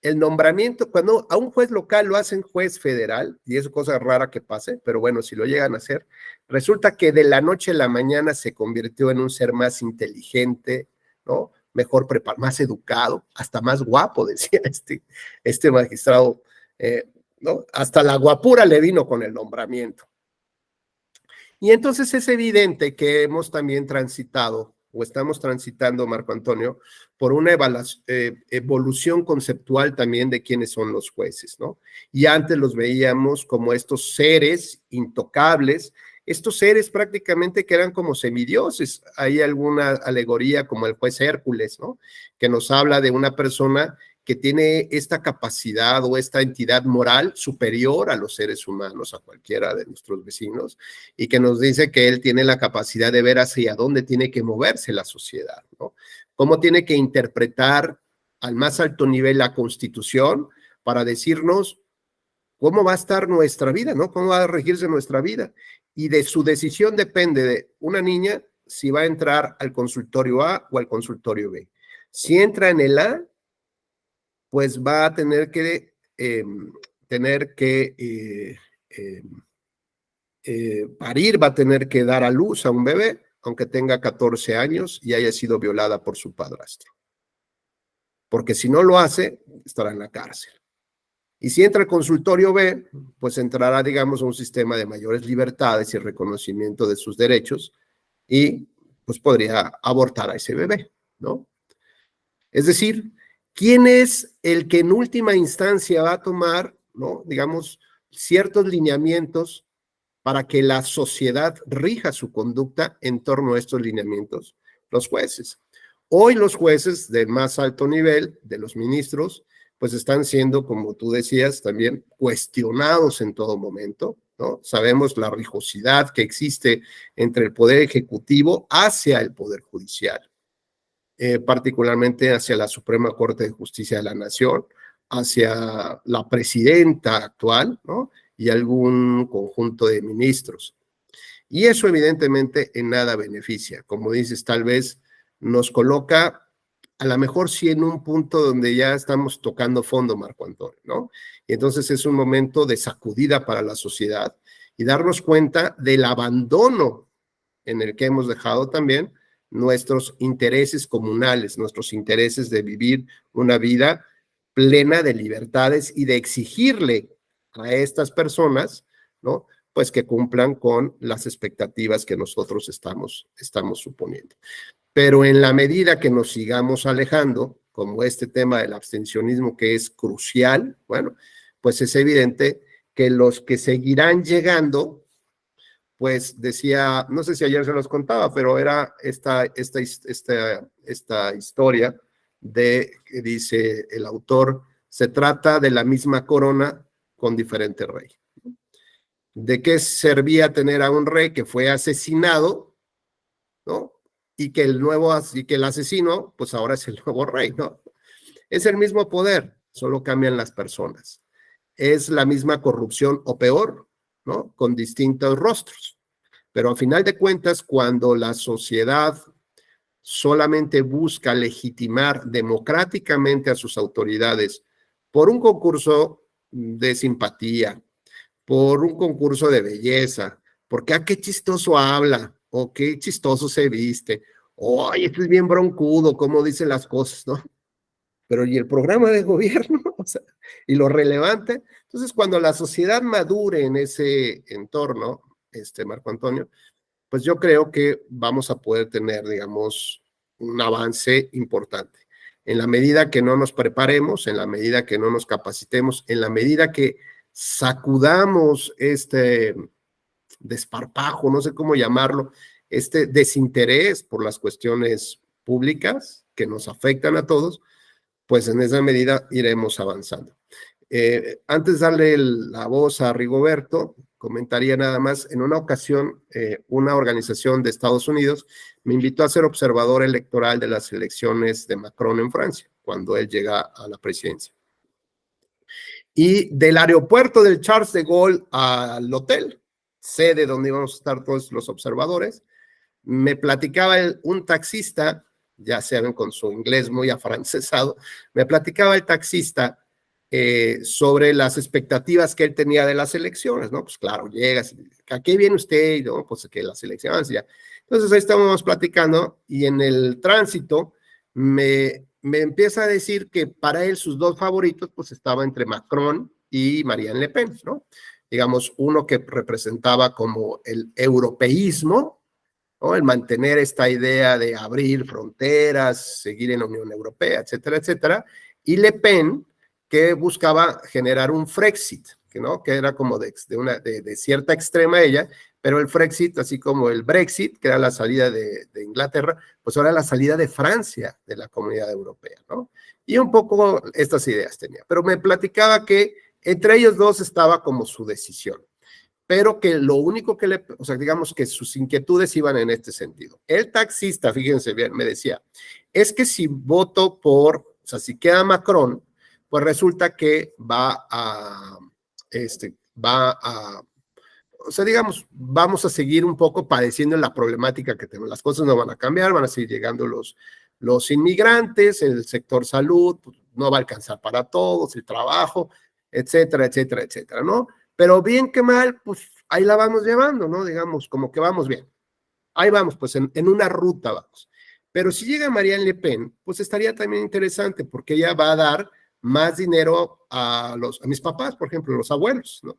el nombramiento, cuando a un juez local lo hacen juez federal, y es cosa rara que pase, pero bueno, si lo llegan a hacer, resulta que de la noche a la mañana se convirtió en un ser más inteligente, ¿no? Mejor preparado, más educado, hasta más guapo, decía este magistrado, ¿no? Hasta la guapura le vino con el nombramiento. Y entonces es evidente que hemos también transitado, o estamos transitando, Marco Antonio, por una evolución conceptual también de quiénes son los jueces, ¿no? Y antes los veíamos como estos seres intocables estos seres prácticamente que eran como semidioses. Hay alguna alegoría como el juez Hércules, ¿no? Que nos habla de una persona que tiene esta capacidad o esta entidad moral superior a los seres humanos, a cualquiera de nuestros vecinos, y que nos dice que él tiene la capacidad de ver hacia dónde tiene que moverse la sociedad, ¿no? Cómo tiene que interpretar al más alto nivel la Constitución para decirnos cómo va a estar nuestra vida, ¿no? Cómo va a regirse nuestra vida. Y de su decisión depende de una niña si va a entrar al consultorio A o al consultorio B. Si entra en el A, pues va a tener que parir, va a tener que dar a luz a un bebé, aunque tenga 14 años y haya sido violada por su padrastro. Porque si no lo hace, estará en la cárcel. Y si entra al consultorio B, pues entrará, digamos, a un sistema de mayores libertades y reconocimiento de sus derechos y pues podría abortar a ese bebé, ¿no? Es decir, ¿quién es el que en última instancia va a tomar, ¿no? Digamos, ciertos lineamientos para que la sociedad rija su conducta en torno a estos lineamientos? Los jueces. Hoy los jueces de más alto nivel, de los ministros, pues están siendo, como tú decías, también cuestionados en todo momento, ¿no? Sabemos la rijosidad que existe entre el Poder Ejecutivo hacia el Poder Judicial, particularmente hacia la Suprema Corte de Justicia de la Nación, hacia la presidenta actual, ¿no? Y algún conjunto de ministros. Y eso evidentemente en nada beneficia. Como dices, tal vez nos coloca a lo mejor sí en un punto donde ya estamos tocando fondo, Marco Antonio, ¿no? Y entonces es un momento de sacudida para la sociedad y darnos cuenta del abandono en el que hemos dejado también nuestros intereses comunales, nuestros intereses de vivir una vida plena de libertades y de exigirle a estas personas, ¿no? Pues que cumplan con las expectativas que nosotros estamos suponiendo. Pero en la medida que nos sigamos alejando, como este tema del abstencionismo que es crucial, bueno, pues es evidente que los que seguirán llegando, pues decía, no sé si ayer se los contaba, pero era esta historia de, que dice el autor, se trata de la misma corona con diferente rey. ¿De qué servía tener a un rey que fue asesinado, ¿no? Y que el asesino, pues ahora es el nuevo rey, ¿no? Es el mismo poder, solo cambian las personas. Es la misma corrupción o peor, ¿no? Con distintos rostros. Pero a final de cuentas, cuando la sociedad solamente busca legitimar democráticamente a sus autoridades por un concurso de simpatía, por un concurso de belleza, porque qué chistoso habla, o qué chistoso se viste, o ay, este es bien broncudo, cómo dice las cosas, ¿no? Pero ¿y el programa de gobierno? O sea, y lo relevante. Entonces, cuando la sociedad madure en ese entorno, Marco Antonio, pues yo creo que vamos a poder tener, digamos, un avance importante. En la medida que no nos preparemos, en la medida que no nos capacitemos, en la medida que sacudamos este desparpajo, no sé cómo llamarlo, este desinterés por las cuestiones públicas que nos afectan a todos, pues en esa medida iremos avanzando. Antes de darle la voz a Rigoberto, comentaría nada más, en una ocasión, una organización de Estados Unidos me invitó a ser observador electoral de las elecciones de Macron en Francia, cuando él llega a la presidencia. Y del aeropuerto del Charles de Gaulle al hotel, sede donde íbamos a estar todos los observadores, me platicaba un taxista, ya saben, con su inglés muy afrancesado, me platicaba el taxista sobre las expectativas que él tenía de las elecciones, ¿no? Pues claro, llegas, ¿a qué viene usted? ¿No? Pues que las elecciones ya. Entonces ahí estábamos platicando y en el tránsito me empieza a decir que para él sus dos favoritos pues estaba entre Macron y Marine Le Pen, ¿no? Digamos, uno que representaba como el europeísmo, ¿no? El mantener esta idea de abrir fronteras, seguir en la Unión Europea, etcétera, etcétera, y Le Pen, que buscaba generar un Frexit, que no, que era como de cierta extrema ella, pero el Frexit, así como el Brexit, que era la salida de Inglaterra, pues ahora la salida de Francia de la Comunidad Europea, ¿no? Y un poco estas ideas tenía, pero me platicaba que entre ellos dos estaba como su decisión, pero que lo único que o sea, digamos que sus inquietudes iban en este sentido. El taxista, fíjense bien, me decía, es que si voto o sea, si queda Macron, pues resulta que o sea, digamos, vamos a seguir un poco padeciendo la problemática que tenemos. Las cosas no van a cambiar, van a seguir llegando los inmigrantes, el sector salud, pues, no va a alcanzar para todos, el trabajo, etcétera, etcétera, etcétera, ¿no? Pero bien que mal, pues ahí la vamos llevando, ¿no? Digamos, como que vamos bien. Ahí vamos, pues en una ruta vamos. Pero si llega Marianne Le Pen, pues estaría también interesante, porque ella va a dar más dinero a mis papás, por ejemplo, los abuelos, ¿no?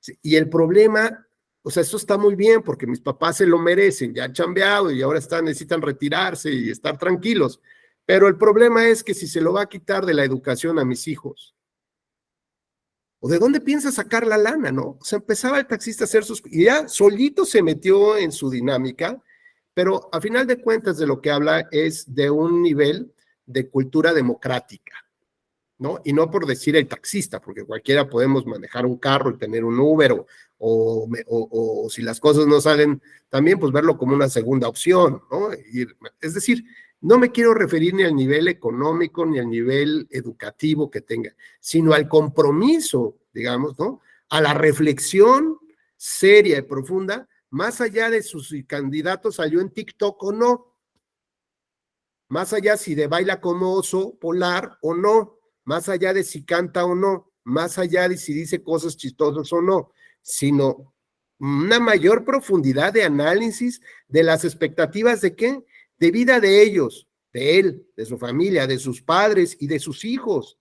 Sí, y el problema, o sea, eso está muy bien, porque mis papás se lo merecen, ya han chambeado y ahora necesitan retirarse y estar tranquilos. Pero el problema es que si se lo va a quitar de la educación a mis hijos, ¿o de dónde piensa sacar la lana, no? O sea, empezaba el taxista a hacer y ya solito se metió en su dinámica, pero a final de cuentas de lo que habla es de un nivel de cultura democrática, ¿no? Y no por decir el taxista, porque cualquiera podemos manejar un carro y tener un Uber, o si las cosas no salen también, pues verlo como una segunda opción, ¿no? Es decir, no me quiero referir ni al nivel económico ni al nivel educativo que tenga, sino al compromiso, digamos, ¿no? A la reflexión seria y profunda, más allá de si candidato salió en TikTok o no, más allá si de baila como oso polar o no, más allá de si canta o no, más allá de si dice cosas chistosas o no, sino una mayor profundidad de análisis de las expectativas de qué, de vida de ellos, de él, de su familia, de sus padres y de sus hijos.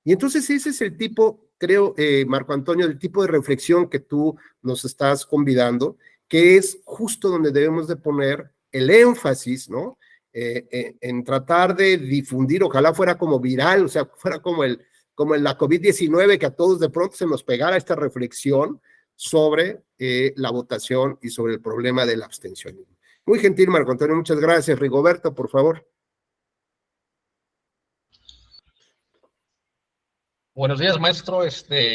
Y entonces ese es el tipo, creo, Marco Antonio, el tipo de reflexión que tú nos estás convidando, que es justo donde debemos de poner el énfasis, ¿no? En tratar de difundir, ojalá fuera como viral, o sea, fuera como en la COVID-19, que a todos de pronto se nos pegara esta reflexión sobre la votación y sobre el problema del abstencionismo. Muy gentil, Marco Antonio, muchas gracias. Rigoberto, por favor. Buenos días, maestro,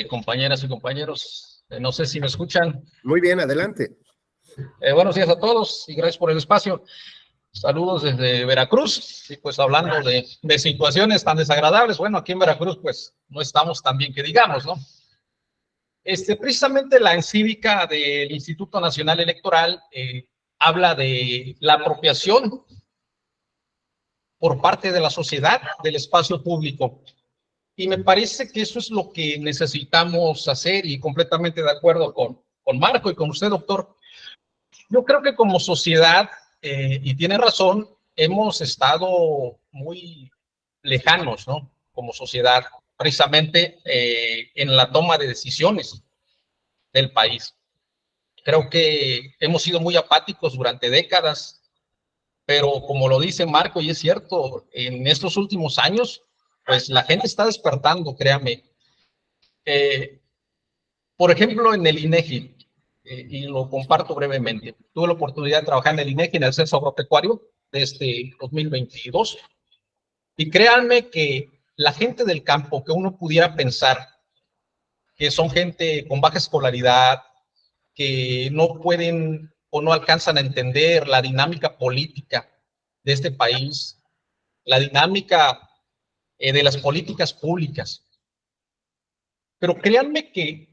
compañeras y compañeros. No sé si me escuchan. Muy bien, adelante. Buenos días a todos y gracias por el espacio. Saludos desde Veracruz, y pues hablando de situaciones tan desagradables, bueno, aquí en Veracruz pues no estamos tan bien que digamos, ¿no? Precisamente la encívica del Instituto Nacional Electoral habla de la apropiación por parte de la sociedad del espacio público. Y me parece que eso es lo que necesitamos hacer, y completamente de acuerdo con Marco y con usted, doctor. Yo creo que como sociedad, y tiene razón, hemos estado muy lejanos, ¿no? Como sociedad, precisamente en la toma de decisiones del país. Creo que hemos sido muy apáticos durante décadas, pero como lo dice Marco, y es cierto, en estos últimos años, pues la gente está despertando, créame. Por ejemplo, en el INEGI, y lo comparto brevemente, tuve la oportunidad de trabajar en el INEGI, en el censo agropecuario, desde 2022, y créanme que la gente del campo, que uno pudiera pensar que son gente con baja escolaridad, que no pueden o no alcanzan a entender la dinámica política de este país, la dinámica de las políticas públicas. Pero créanme que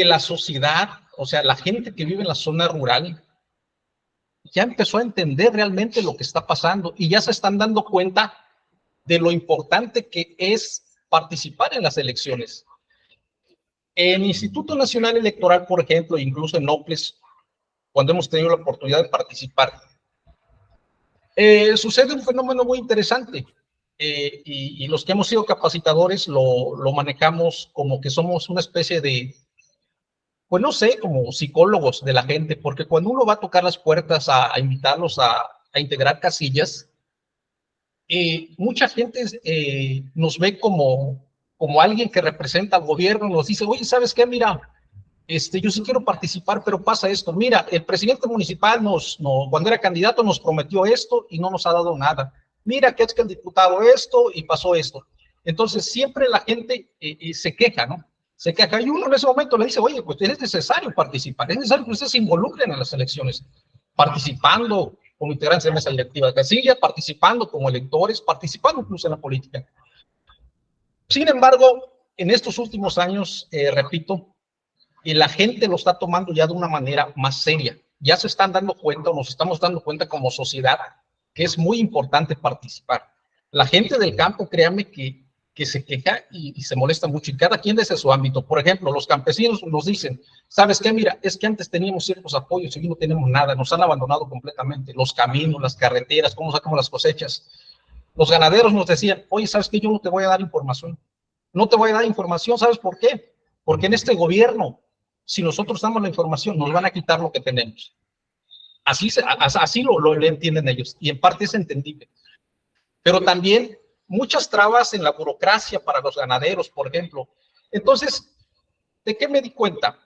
la sociedad, o sea, la gente que vive en la zona rural, ya empezó a entender realmente lo que está pasando y ya se están dando cuenta de lo importante que es participar en las elecciones. En el Instituto Nacional Electoral, por ejemplo, incluso en OPLES, cuando hemos tenido la oportunidad de participar, sucede un fenómeno muy interesante. Y los que hemos sido capacitadores lo manejamos como que somos una especie de, pues no sé, como psicólogos de la gente, porque cuando uno va a tocar las puertas a invitarlos a integrar casillas, mucha gente nos ve como como alguien que representa al gobierno, nos dice, oye, ¿sabes qué? Mira, yo sí quiero participar, pero pasa esto. Mira, el presidente municipal cuando era candidato nos prometió esto y no nos ha dado nada. Mira, que es que el diputado esto y pasó esto. Entonces, siempre la gente se queja, ¿no? Se queja y uno en ese momento le dice, oye, pues es necesario participar, es necesario que ustedes se involucren en las elecciones, participando como integrantes de mesa directiva de casilla, participando como electores, participando incluso en la política. Sin embargo, en estos últimos años, repito, la gente lo está tomando ya de una manera más seria. Ya se están dando cuenta, o nos estamos dando cuenta como sociedad, que es muy importante participar. La gente del campo, créanme que se queja y se molesta mucho, y cada quien desde su ámbito. Por ejemplo, los campesinos nos dicen, ¿sabes qué? Mira, es que antes teníamos ciertos apoyos y hoy no tenemos nada, nos han abandonado completamente, los caminos, las carreteras, cómo sacamos las cosechas. Los ganaderos nos decían, oye, ¿sabes qué? Yo no te voy a dar información. No te voy a dar información, ¿sabes por qué? Porque en este gobierno, si nosotros damos la información, nos van a quitar lo que tenemos. Así lo entienden ellos, y en parte es entendible. Pero también muchas trabas en la burocracia para los ganaderos, por ejemplo. Entonces, ¿de qué me di cuenta?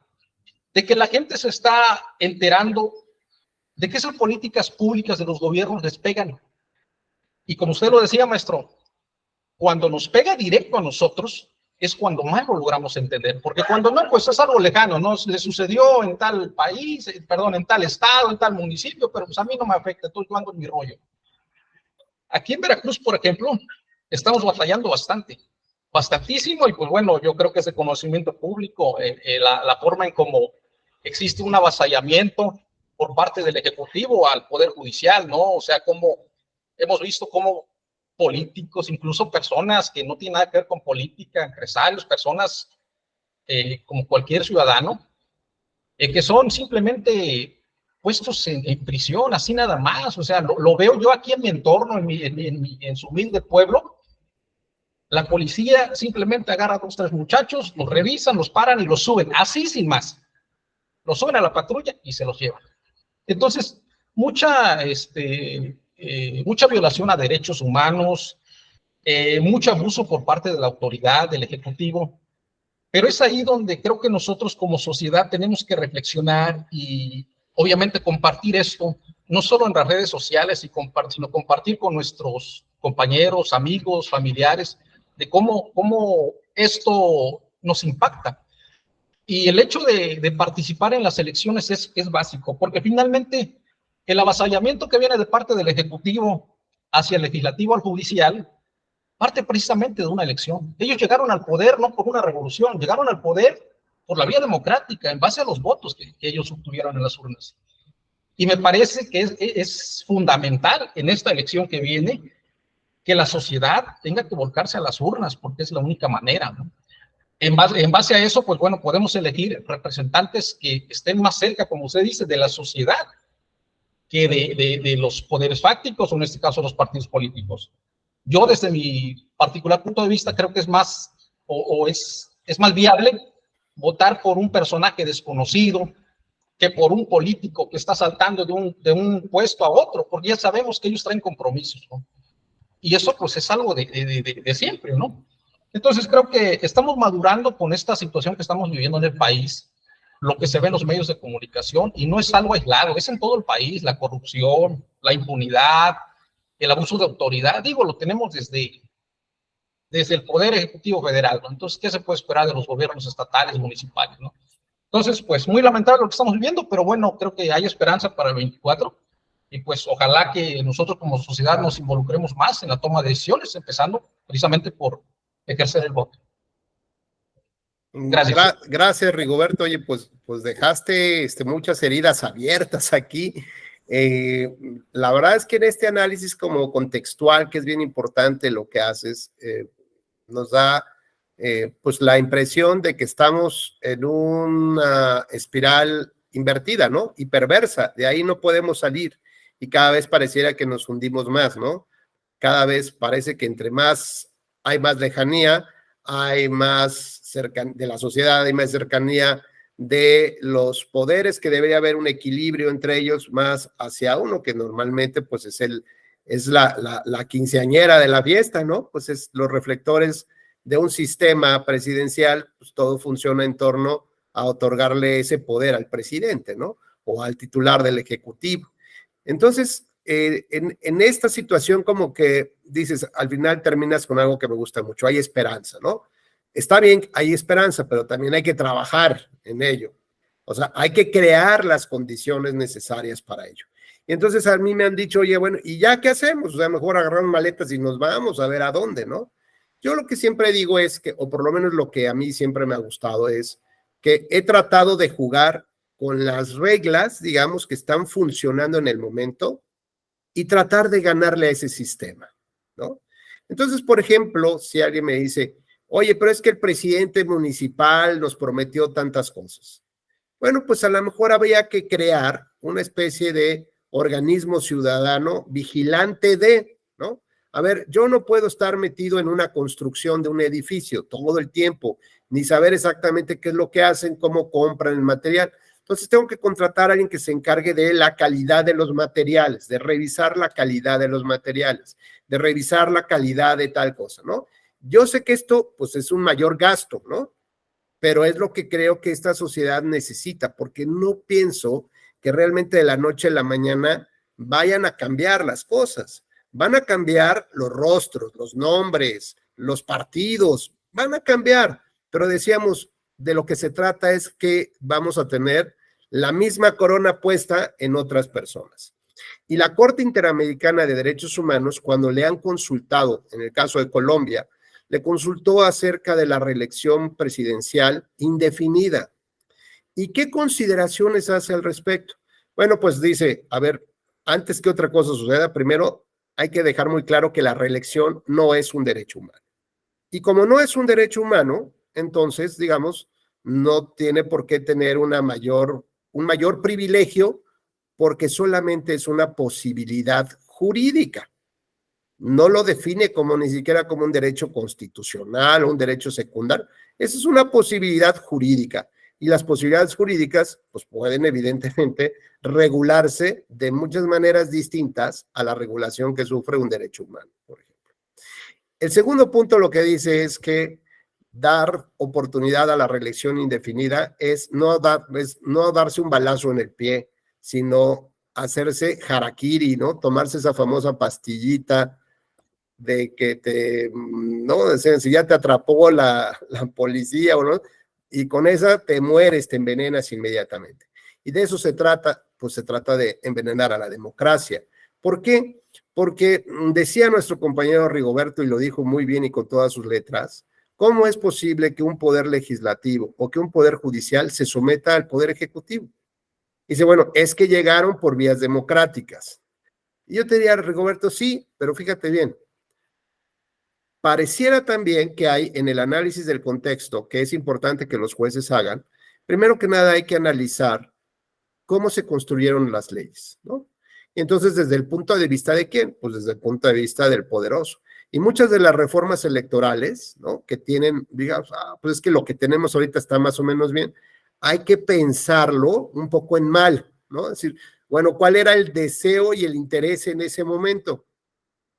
De que la gente se está enterando de que esas políticas públicas de los gobiernos les pegan. Y como usted lo decía, maestro, cuando nos pega directo a nosotros, es cuando más lo logramos entender. Porque cuando no, pues es algo lejano, ¿no? Le sucedió en tal país, en tal estado, en tal municipio, pero pues a mí no me afecta, estoy jugando en mi rollo. Aquí en Veracruz, por ejemplo, estamos batallando bastantísimo, y pues bueno, yo creo que es de conocimiento público la forma en cómo existe un avasallamiento por parte del Ejecutivo al Poder Judicial, ¿no? O sea, como hemos visto cómo políticos, incluso personas que no tienen nada que ver con política, empresarios, personas como cualquier ciudadano, que son simplemente puestos en prisión, así nada más. O sea, lo veo yo aquí en mi entorno, en su humilde pueblo. La policía simplemente agarra a 2 o 3 muchachos, los revisan, los paran y los suben, así sin más. Los suben a la patrulla y se los llevan. Entonces, mucha violación a derechos humanos, mucho abuso por parte de la autoridad, del Ejecutivo. Pero es ahí donde creo que nosotros como sociedad tenemos que reflexionar y obviamente compartir esto, no solo en las redes sociales, sino compartir con nuestros compañeros, amigos, familiares, de cómo esto nos impacta. Y el hecho de participar en las elecciones es básico, porque finalmente el avasallamiento que viene de parte del Ejecutivo hacia el Legislativo, al Judicial, parte precisamente de una elección. Ellos llegaron al poder no por una revolución, llegaron al poder por la vía democrática, en base a los votos que ellos obtuvieron en las urnas. Y me parece que es fundamental en esta elección que viene que la sociedad tenga que volcarse a las urnas, porque es la única manera, ¿no? En base a eso, pues bueno, podemos elegir representantes que estén más cerca, como usted dice, de la sociedad que de los poderes fácticos, o en este caso los partidos políticos. Yo, desde mi particular punto de vista, creo que es más, es más viable votar por un personaje desconocido que por un político que está saltando de un puesto a otro, porque ya sabemos que ellos traen compromisos, ¿no? Y eso pues es algo de siempre, ¿no? Entonces creo que estamos madurando con esta situación que estamos viviendo en el país, lo que se ve en los medios de comunicación, y no es algo aislado, es en todo el país, la corrupción, la impunidad, el abuso de autoridad, digo, lo tenemos desde el Poder Ejecutivo Federal, ¿no? Entonces, ¿qué se puede esperar de los gobiernos estatales, municipales, ¿no? Entonces, pues muy lamentable lo que estamos viviendo, pero bueno, creo que hay esperanza para el 24, y pues ojalá que nosotros como sociedad nos involucremos más en la toma de decisiones, empezando precisamente por ejercer el voto. Gracias. Gracias, Rigoberto. Oye, pues dejaste muchas heridas abiertas aquí. La verdad es que en este análisis como contextual, que es bien importante lo que haces, nos da pues la impresión de que estamos en una espiral invertida, ¿no? Y perversa. De ahí no podemos salir y cada vez pareciera que nos hundimos más, ¿no? Cada vez parece que entre más hay más lejanía, hay más cercanía de la sociedad, hay más cercanía de los poderes, que debería haber un equilibrio entre ellos más hacia uno, que normalmente pues es la quinceañera de la fiesta, ¿no? Pues es los reflectores de un sistema presidencial, pues todo funciona en torno a otorgarle ese poder al presidente, ¿no? O al titular del Ejecutivo. Entonces, en esta situación como que dices, al final terminas con algo que me gusta mucho, hay esperanza, ¿no? Está bien, hay esperanza, pero también hay que trabajar en ello. O sea, hay que crear las condiciones necesarias para ello. Y entonces a mí me han dicho, oye, bueno, ¿y ya qué hacemos? O sea, mejor agarramos maletas y nos vamos a ver a dónde, ¿no? Yo lo que siempre digo es que, o por lo menos lo que a mí siempre me ha gustado es que he tratado de jugar con las reglas, digamos, que están funcionando en el momento y tratar de ganarle a ese sistema, ¿no? Entonces, por ejemplo, si alguien me dice, oye, pero es que el presidente municipal nos prometió tantas cosas. Bueno, pues a lo mejor habría que crear una especie de organismo ciudadano vigilante de, ¿no? A ver, yo no puedo estar metido en una construcción de un edificio todo el tiempo, ni saber exactamente qué es lo que hacen, cómo compran el material. Entonces tengo que contratar a alguien que se encargue de la calidad de los materiales, de revisar la calidad de los materiales, de revisar la calidad de tal cosa, ¿no? Yo sé que esto, pues, es un mayor gasto, ¿no? Pero es lo que creo que esta sociedad necesita, porque no pienso que realmente de la noche a la mañana vayan a cambiar las cosas. Van a cambiar los rostros, los nombres, los partidos, van a cambiar, pero decíamos, de lo que se trata es que vamos a tener la misma corona puesta en otras personas. Y la Corte Interamericana de Derechos Humanos, cuando le han consultado, en el caso de Colombia, le consultó acerca de la reelección presidencial indefinida. ¿Y qué consideraciones hace al respecto? Bueno, pues dice, a ver, antes que otra cosa suceda, primero hay que dejar muy claro que la reelección no es un derecho humano. Y como no es un derecho humano, entonces, digamos, no tiene por qué tener un mayor privilegio porque solamente es una posibilidad jurídica. No lo define como ni siquiera como un derecho constitucional o un derecho secundario. Esa es una posibilidad jurídica. Y las posibilidades jurídicas, pues pueden evidentemente regularse de muchas maneras distintas a la regulación que sufre un derecho humano, por ejemplo. El segundo punto lo que dice es que dar oportunidad a la reelección indefinida es no darse un balazo en el pie, sino hacerse harakiri, ¿no? Tomarse esa famosa pastillita de que ¿no? Si ya te atrapó la policía o no, y con esa te mueres, te envenenas inmediatamente. Y de eso se trata, pues se trata de envenenar a la democracia. ¿Por qué? Porque decía nuestro compañero Rigoberto, y lo dijo muy bien y con todas sus letras, ¿cómo es posible que un poder legislativo o que un poder judicial se someta al poder ejecutivo? Dice, bueno, es que llegaron por vías democráticas. Y yo te diría, Rigoberto, sí, pero fíjate bien, pareciera también que hay en el análisis del contexto, que es importante que los jueces hagan, primero que nada hay que analizar cómo se construyeron las leyes, ¿no? Y entonces, ¿desde el punto de vista de quién? Pues desde el punto de vista del poderoso. Y muchas de las reformas electorales, ¿no? Que tienen, digamos, pues es que lo que tenemos ahorita está más o menos bien, hay que pensarlo un poco en mal, ¿no? Es decir, bueno, ¿cuál era el deseo y el interés en ese momento?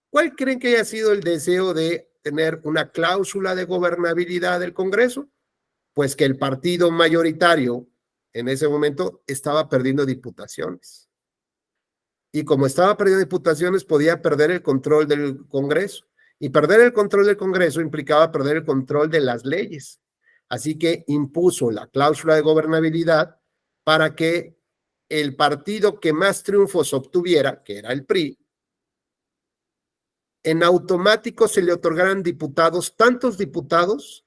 ¿Cuál creen que haya sido el deseo de tener una cláusula de gobernabilidad del Congreso? Pues que el partido mayoritario en ese momento estaba perdiendo diputaciones. Y como estaba perdiendo diputaciones, podía perder el control del Congreso. Y perder el control del Congreso implicaba perder el control de las leyes. Así que impuso la cláusula de gobernabilidad para que el partido que más triunfos obtuviera, que era el PRI, en automático se le otorgaran diputados, tantos diputados,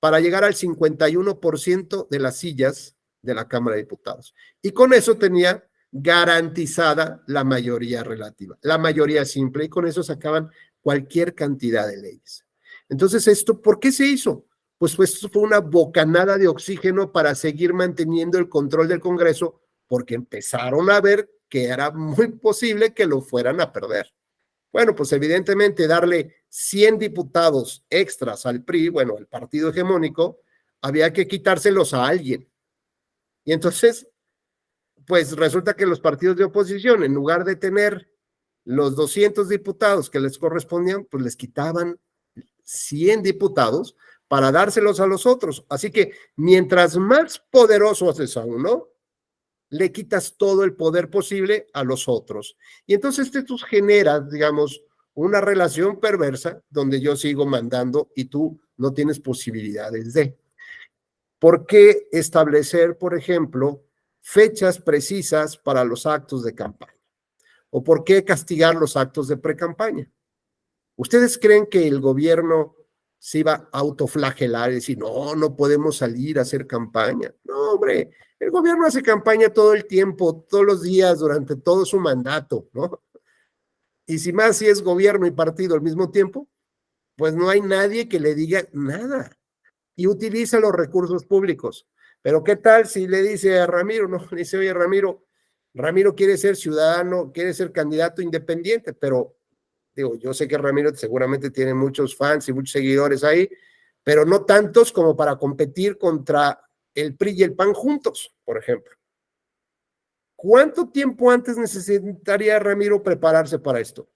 para llegar al 51% de las sillas de la Cámara de Diputados. Y con eso tenía garantizada la mayoría relativa, la mayoría simple, y con eso sacaban cualquier cantidad de leyes. Entonces, ¿por qué se hizo? Pues esto fue una bocanada de oxígeno para seguir manteniendo el control del Congreso, porque empezaron a ver que era muy posible que lo fueran a perder. Bueno, pues evidentemente darle 100 diputados extras al PRI, bueno, al partido hegemónico, había que quitárselos a alguien. Y entonces, pues resulta que los partidos de oposición, en lugar de tener los 200 diputados que les correspondían, pues les quitaban 100 diputados para dárselos a los otros. Así que mientras más poderoso haces a uno, le quitas todo el poder posible a los otros. Y entonces esto genera, digamos, una relación perversa donde yo sigo mandando y tú no tienes posibilidades de. ¿Por qué establecer, por ejemplo, fechas precisas para los actos de campaña? ¿O por qué castigar los actos de precampaña? ¿Ustedes creen que el gobierno se iba a autoflagelar y decir, no, no podemos salir a hacer campaña? No, hombre, el gobierno hace campaña todo el tiempo, todos los días, durante todo su mandato, ¿no? Y si más si es gobierno y partido al mismo tiempo, pues no hay nadie que le diga nada. Y utiliza los recursos públicos. Pero ¿qué tal si le dice a Ramiro, no, le dice, oye, Ramiro quiere ser ciudadano, quiere ser candidato independiente, pero digo, yo sé que Ramiro seguramente tiene muchos fans y muchos seguidores ahí, pero no tantos como para competir contra el PRI y el PAN juntos, por ejemplo. ¿Cuánto tiempo antes necesitaría Ramiro prepararse para esto?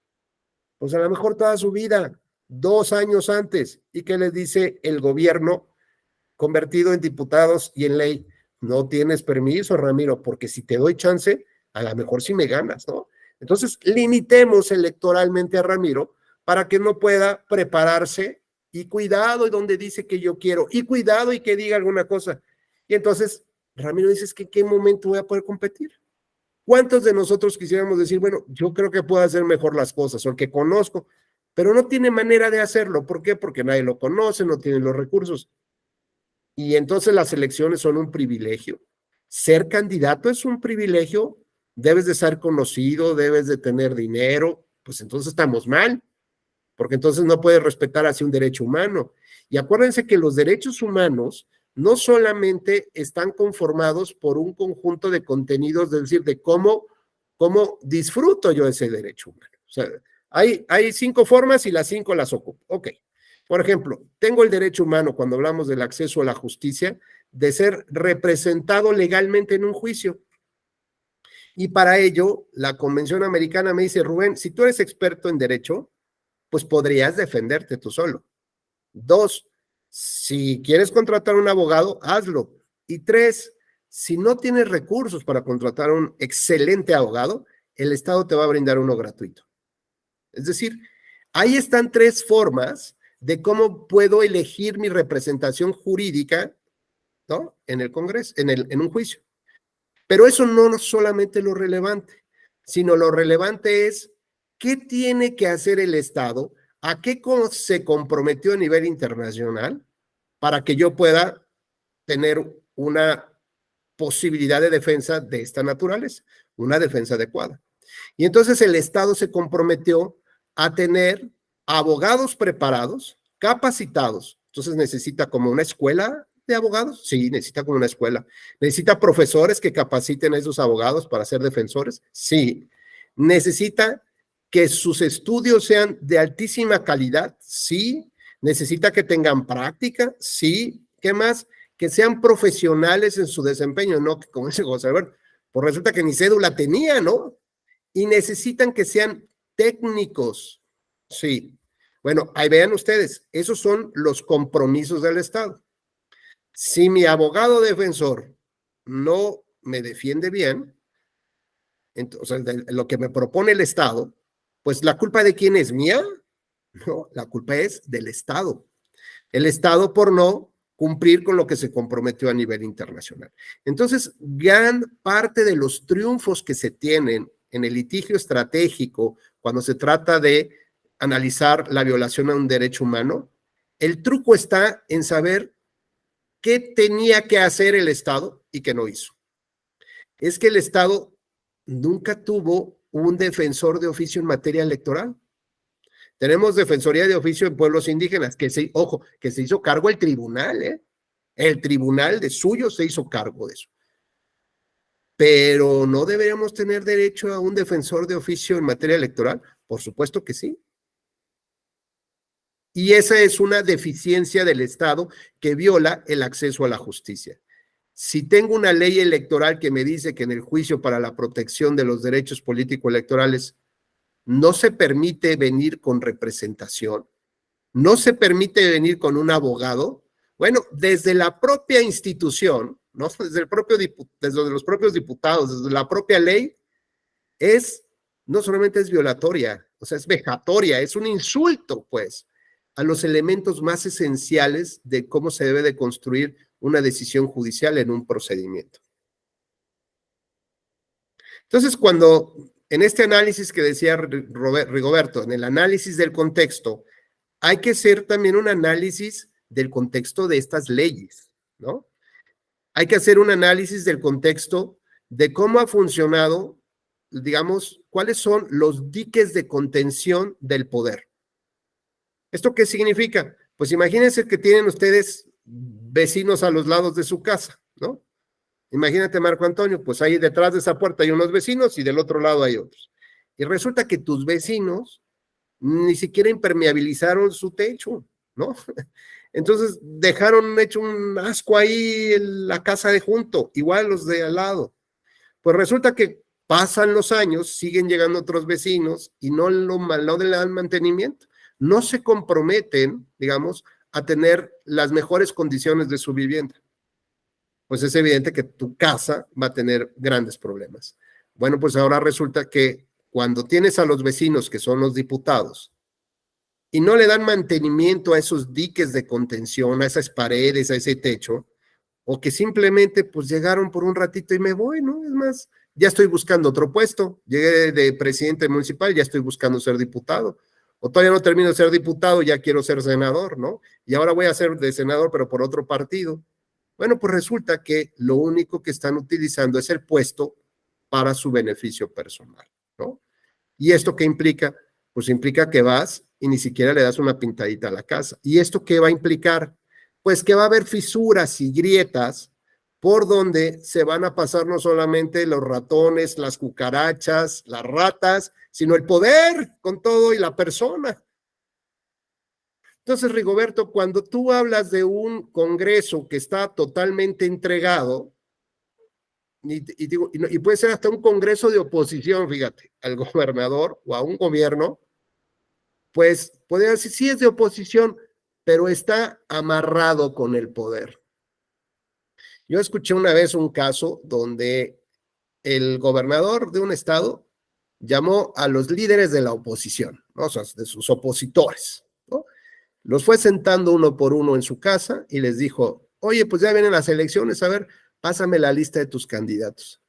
Pues a lo mejor toda su vida, 2 años antes. ¿Y qué les dice el gobierno convertido en diputados y en ley? No tienes permiso, Ramiro, porque si te doy chance, a lo mejor sí me ganas, ¿no? Entonces, limitemos electoralmente a Ramiro para que no pueda prepararse y cuidado y donde dice que yo quiero y cuidado y que diga alguna cosa. Y entonces, Ramiro dice, ¿en qué momento voy a poder competir? ¿Cuántos de nosotros quisiéramos decir, bueno, yo creo que puedo hacer mejor las cosas o el que conozco, pero no tiene manera de hacerlo? ¿Por qué? Porque nadie lo conoce, no tiene los recursos. Y entonces las elecciones son un privilegio. Ser candidato es un privilegio, debes de ser conocido, debes de tener dinero, pues entonces estamos mal, porque entonces no puedes respetar así un derecho humano. Y acuérdense que los derechos humanos no solamente están conformados por un conjunto de contenidos, es decir, de cómo disfruto yo ese derecho humano. O sea, hay 5 formas y las 5 las ocupo. Ok. Por ejemplo, tengo el derecho humano, cuando hablamos del acceso a la justicia, de ser representado legalmente en un juicio. Y para ello, la Convención Americana me dice, Rubén, si tú eres experto en derecho, pues podrías defenderte tú solo. 2, si quieres contratar un abogado, hazlo. Y 3, si no tienes recursos para contratar un excelente abogado, el Estado te va a brindar uno gratuito. Es decir, ahí están 3 formas de cómo puedo elegir mi representación jurídica, ¿no? En el Congreso, en un juicio. Pero eso no solamente lo relevante, sino lo relevante es qué tiene que hacer el Estado, a qué se comprometió a nivel internacional para que yo pueda tener una posibilidad de defensa de esta naturaleza, una defensa adecuada. Y entonces el Estado se comprometió a tener abogados preparados, capacitados. Entonces necesita como una escuela de abogados, sí, necesita como una escuela. Necesita profesores que capaciten a esos abogados para ser defensores, sí. Necesita que sus estudios sean de altísima calidad, sí. Necesita que tengan práctica, sí. ¿Qué más? Que sean profesionales en su desempeño, no que como dice José Alberto, pues resulta que ni cédula tenía, ¿no? Y necesitan que sean técnicos, sí. Bueno, ahí vean ustedes, esos son los compromisos del Estado. Si mi abogado defensor no me defiende bien, entonces lo que me propone el Estado, pues la culpa de quién es, ¿mía? No, la culpa es del Estado. El Estado por no cumplir con lo que se comprometió a nivel internacional. Entonces, gran parte de los triunfos que se tienen en el litigio estratégico, cuando se trata de analizar la violación a un derecho humano, el truco está en saber qué tenía que hacer el Estado y qué no hizo. Es que el Estado nunca tuvo un defensor de oficio en materia electoral. Tenemos defensoría de oficio en pueblos indígenas, que se hizo cargo el tribunal, ¿eh? El tribunal de suyo se hizo cargo de eso. Pero ¿no deberíamos tener derecho a un defensor de oficio en materia electoral? Por supuesto que sí. Y esa es una deficiencia del Estado que viola el acceso a la justicia. Si tengo una ley electoral que me dice que en el juicio para la protección de los derechos político-electorales no se permite venir con representación, no se permite venir con un abogado. Bueno, desde la propia institución, ¿no? Desde los propios diputados, desde la propia ley, no solamente es violatoria, o sea, es vejatoria, es un insulto, pues, a los elementos más esenciales de cómo se debe de construir una decisión judicial en un procedimiento. Entonces, cuando en este análisis que decía Rigoberto, en el análisis del contexto, hay que hacer también un análisis del contexto de estas leyes, ¿no? Hay que hacer un análisis del contexto de cómo ha funcionado, digamos, cuáles son los diques de contención del poder. ¿Esto qué significa? Pues imagínense que tienen ustedes vecinos a los lados de su casa, ¿no? Imagínate, Marco Antonio, pues ahí detrás de esa puerta hay unos vecinos y del otro lado hay otros. Y resulta que tus vecinos ni siquiera impermeabilizaron su techo, ¿no? Entonces dejaron hecho un asco ahí en la casa de junto, igual los de al lado. Pues resulta que pasan los años, siguen llegando otros vecinos y no le dan mantenimiento. No se comprometen, digamos, a tener las mejores condiciones de su vivienda. Pues es evidente que tu casa va a tener grandes problemas. Bueno, pues ahora resulta que cuando tienes a los vecinos, que son los diputados, y no le dan mantenimiento a esos diques de contención, a esas paredes, a ese techo, o que simplemente pues llegaron por un ratito y me voy, ¿no? Es más, ya estoy buscando otro puesto, llegué de presidente municipal, ya estoy buscando ser diputado, o todavía no termino de ser diputado, ya quiero ser senador, ¿no? Y ahora voy a ser de senador, pero por otro partido. Bueno, pues resulta que lo único que están utilizando es el puesto para su beneficio personal, ¿no? ¿Y esto qué implica? Pues implica que vas y ni siquiera le das una pintadita a la casa. ¿Y esto qué va a implicar? Pues que va a haber fisuras y grietas por donde se van a pasar no solamente los ratones, las cucarachas, las ratas, sino el poder con todo y la persona. Entonces, Rigoberto, cuando tú hablas de un Congreso que está totalmente entregado, y puede ser hasta un Congreso de oposición, fíjate, al gobernador o a un gobierno, pues podría decir, sí es de oposición, pero está amarrado con el poder. Yo escuché una vez un caso donde el gobernador de un estado llamó a los líderes de la oposición, ¿no? O sea, de sus opositores, ¿no? Los fue sentando uno por uno en su casa y les dijo, oye, pues ya vienen las elecciones, a ver, pásame la lista de tus candidatos.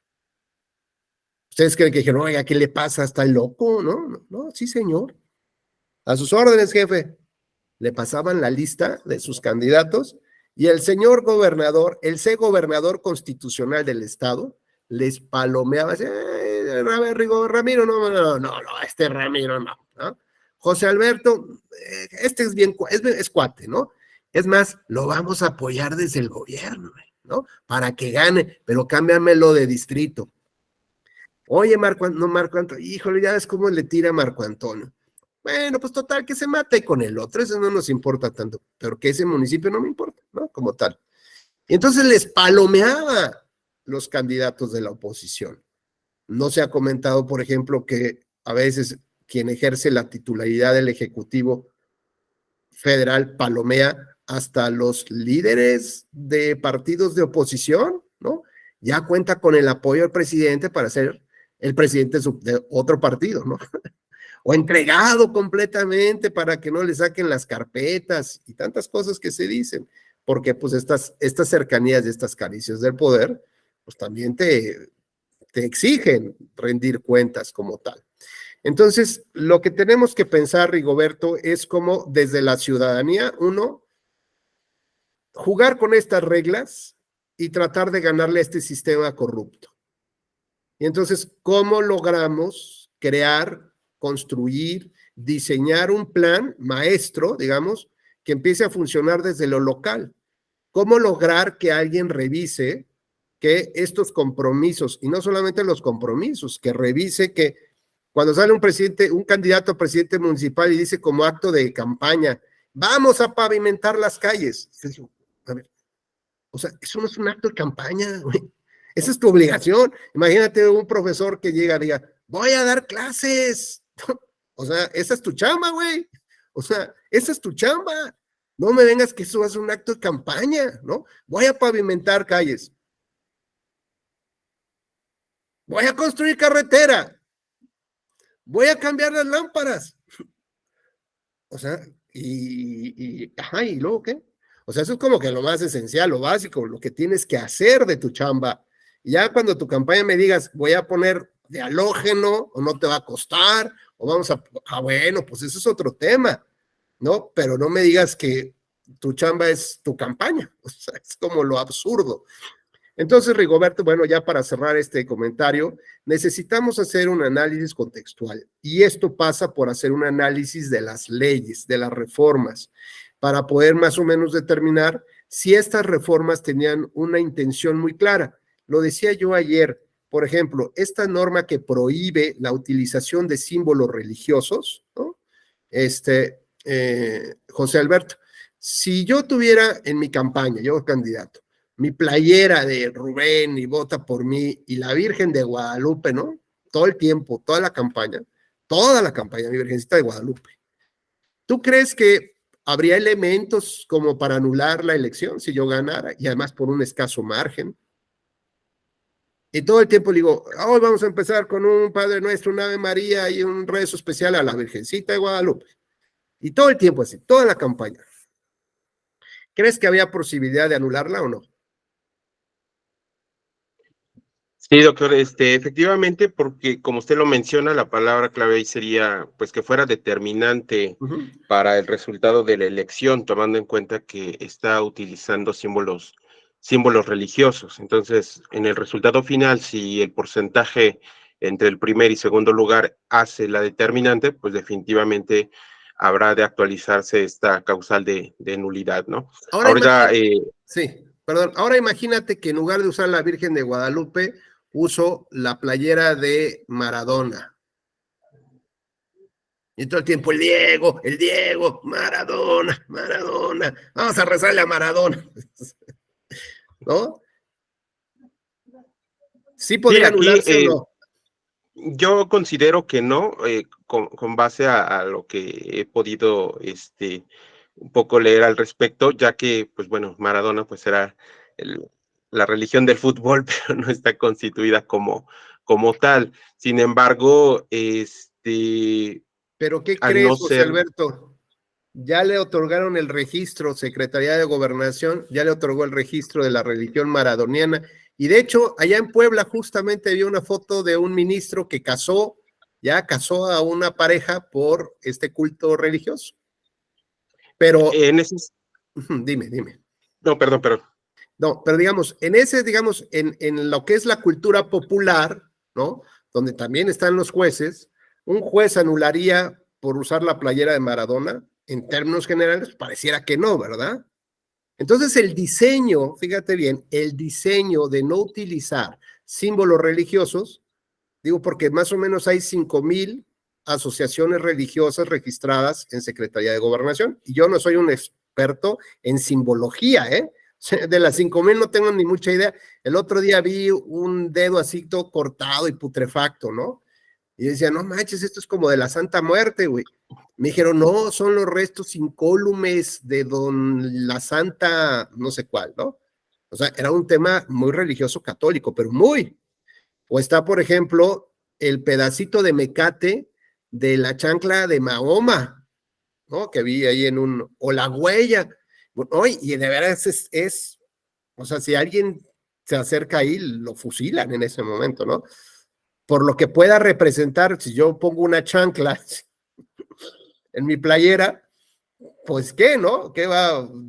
¿Ustedes creen que dijeron, oiga, qué le pasa? ¿Está loco? No, no, sí, señor. A sus órdenes, jefe. Le pasaban la lista de sus candidatos y el señor gobernador, el gobernador constitucional del estado, les palomeaba, Ramiro, no, este Ramiro no, ¿no? José Alberto, este es bien, es cuate, ¿no? Es más, lo vamos a apoyar desde el gobierno, ¿no? Para que gane, pero cámbiamelo de distrito. Oye, Marco Antonio, híjole, ya ves cómo le tira Marco Antonio. Bueno, pues total, que se mate con el otro, eso no nos importa tanto, pero que ese municipio no me importa, ¿no? Como tal. Y entonces les palomeaba los candidatos de la oposición. No se ha comentado, por ejemplo, que a veces quien ejerce la titularidad del Ejecutivo Federal palomea hasta los líderes de partidos de oposición, ¿no? Ya cuenta con el apoyo del presidente para ser el presidente de otro partido, ¿no? O entregado completamente para que no le saquen las carpetas y tantas cosas que se dicen, porque pues estas cercanías y estas caricias del poder, pues también te exigen rendir cuentas como tal. Entonces, lo que tenemos que pensar, Rigoberto, es cómo desde la ciudadanía, uno, jugar con estas reglas y tratar de ganarle a este sistema corrupto. Y entonces, ¿cómo logramos crear, construir, diseñar un plan maestro, digamos, que empiece a funcionar desde lo local? ¿Cómo lograr que alguien revise que estos compromisos, y no solamente los compromisos, que revise que cuando sale un candidato a presidente municipal y dice como acto de campaña, vamos a pavimentar las calles? A ver, o sea, eso no es un acto de campaña, güey. Esa es tu obligación. Imagínate un profesor que llega y diga, voy a dar clases. O sea, esa es tu chamba, güey. O sea, esa es tu chamba. No me vengas que eso va a ser un acto de campaña, ¿no? Voy a pavimentar calles. Voy a construir carretera. Voy a cambiar las lámparas. O sea, ajá, ¿y luego qué? O sea, eso es como que lo más esencial, lo básico, lo que tienes que hacer de tu chamba. Y ya cuando tu campaña me digas, voy a poner de halógeno, o no te va a costar, o vamos bueno, pues eso es otro tema, ¿no? Pero no me digas que tu chamba es tu campaña. O sea, es como lo absurdo. Entonces, Rigoberto, bueno, ya para cerrar este comentario, necesitamos hacer un análisis contextual y esto pasa por hacer un análisis de las leyes, de las reformas, para poder más o menos determinar si estas reformas tenían una intención muy clara. Lo decía yo ayer, por ejemplo, esta norma que prohíbe la utilización de símbolos religiosos, ¿no? José Alberto, si yo tuviera en mi campaña, yo candidato, mi playera de Rubén y vota por mí y la Virgen de Guadalupe, ¿no? Todo el tiempo, toda la campaña, mi Virgencita de Guadalupe. ¿Tú crees que habría elementos como para anular la elección si yo ganara y además por un escaso margen? Y todo el tiempo le digo, hoy vamos a empezar con un Padre Nuestro, un Ave María y un rezo especial a la Virgencita de Guadalupe. Y todo el tiempo así, toda la campaña. ¿Crees que había posibilidad de anularla o no? Sí, doctor, efectivamente, porque como usted lo menciona, la palabra clave ahí sería, pues, que fuera determinante para el resultado de la elección, tomando en cuenta que está utilizando símbolos religiosos. Entonces, en el resultado final, si el porcentaje entre el primer y segundo lugar hace la determinante, pues definitivamente habrá de actualizarse esta causal de nulidad, ¿no? Ahora sí, perdón. Ahora imagínate que en lugar de usar la Virgen de Guadalupe, uso la playera de Maradona. Y todo el tiempo, el Diego, Maradona, vamos a rezarle a Maradona. ¿No? ¿Sí podría anularse o no? Yo considero que no, con base a lo que he podido un poco leer al respecto, ya que, pues bueno, Maradona pues era la religión del fútbol, pero no está constituida como tal. Sin embargo, ¿Pero qué al crees, no José ser... Alberto? Ya le otorgaron el registro, Secretaría de Gobernación, ya le otorgó el registro de la religión maradoniana. Y de hecho, allá en Puebla justamente vi una foto de un ministro que casó a una pareja por este culto religioso. Pero, dime. No, perdón. No, pero digamos, en lo que es la cultura popular, ¿no? Donde también están los jueces, un juez anularía por usar la playera de Maradona, en términos generales, pareciera que no, ¿verdad? Entonces el diseño, fíjate bien, el diseño de no utilizar símbolos religiosos, digo porque más o menos hay 5,000 asociaciones religiosas registradas en Secretaría de Gobernación, y yo no soy un experto en simbología, ¿eh? De las 5,000 no tengo ni mucha idea. El otro día vi un dedo así todo cortado y putrefacto, ¿no? Y decía, no manches, esto es como de la Santa Muerte, güey. Me dijeron, no, son los restos incólumes de la Santa, no sé cuál, ¿no? O sea, era un tema muy religioso católico, pero muy. O está, por ejemplo, el pedacito de mecate de la chancla de Mahoma, ¿no? Que vi ahí o la huella. Bueno, y de veras o sea, si alguien se acerca ahí, lo fusilan en ese momento, ¿no? Por lo que pueda representar, si yo pongo una chancla en mi playera, pues qué, ¿no?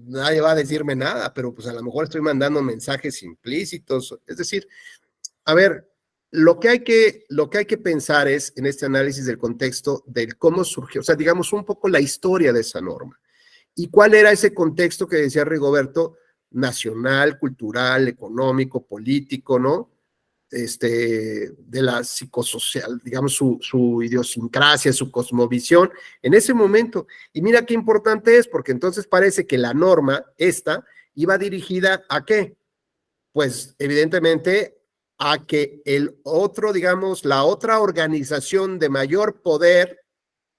Nadie va a decirme nada, pero pues a lo mejor estoy mandando mensajes implícitos. Es decir, a ver, lo que hay que pensar es en este análisis del contexto del cómo surgió, o sea, digamos un poco la historia de esa norma. ¿Y cuál era ese contexto que decía Rigoberto? Nacional, cultural, económico, político, ¿no? De la psicosocial, digamos, su idiosincrasia, su cosmovisión en ese momento. Y mira qué importante es, porque entonces parece que la norma, iba dirigida ¿a qué? Pues evidentemente a que la otra organización de mayor poder,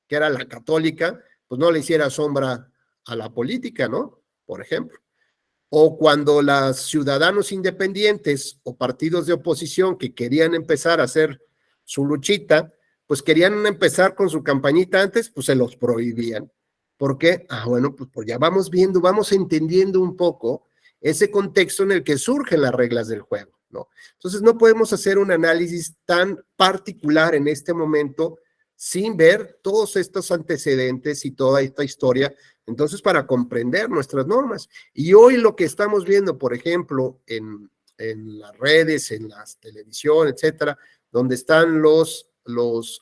que era la católica, pues no le hiciera sombra a la política, ¿no? Por ejemplo. O cuando los ciudadanos independientes o partidos de oposición que querían empezar a hacer su luchita, pues querían empezar con su campañita antes, pues se los prohibían. ¿Por qué? Bueno, pues ya vamos viendo, vamos entendiendo un poco ese contexto en el que surgen las reglas del juego, ¿no? Entonces no podemos hacer un análisis tan particular en este momento sin ver todos estos antecedentes y toda esta historia, entonces para comprender nuestras normas. Y hoy lo que estamos viendo, por ejemplo, en las redes, en la televisión, etcétera, donde están los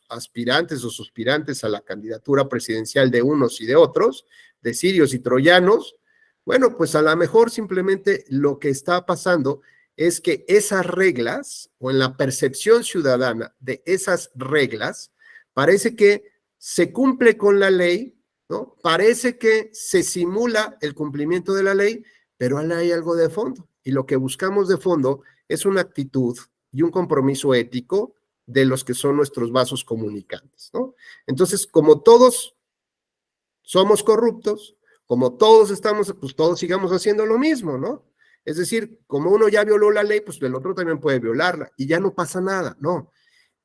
aspirantes o suspirantes a la candidatura presidencial de unos y de otros, de sirios y troyanos, bueno, pues a lo mejor simplemente lo que está pasando es que esas reglas, o en la percepción ciudadana de esas reglas, parece que se cumple con la ley, ¿no? Parece que se simula el cumplimiento de la ley, pero hay algo de fondo. Y lo que buscamos de fondo es una actitud y un compromiso ético de los que son nuestros vasos comunicantes, ¿no? Entonces, como todos somos corruptos, como todos estamos, pues todos sigamos haciendo lo mismo, ¿no? Es decir, como uno ya violó la ley, pues el otro también puede violarla y ya no pasa nada, no.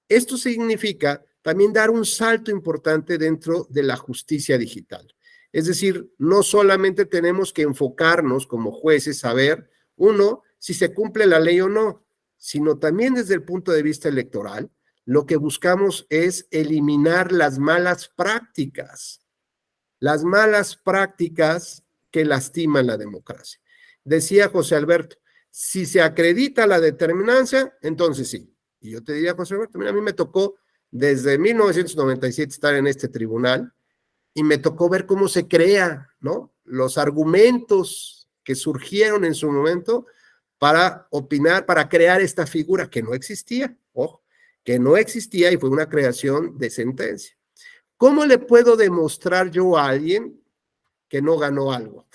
Esto significa también dar un salto importante dentro de la justicia digital. Es decir, no solamente tenemos que enfocarnos como jueces a ver, uno, si se cumple la ley o no, sino también desde el punto de vista electoral, lo que buscamos es eliminar las malas prácticas que lastiman la democracia. Decía José Alberto, si se acredita la determinancia, entonces sí. Y yo te diría, José Alberto, mira, a mí me tocó desde 1997 estar en este tribunal y me tocó ver cómo se crea, ¿no? Los argumentos que surgieron en su momento para opinar, para crear esta figura que no existía, ojo, que no existía y fue una creación de sentencia. ¿Cómo le puedo demostrar yo a alguien que no ganó algo?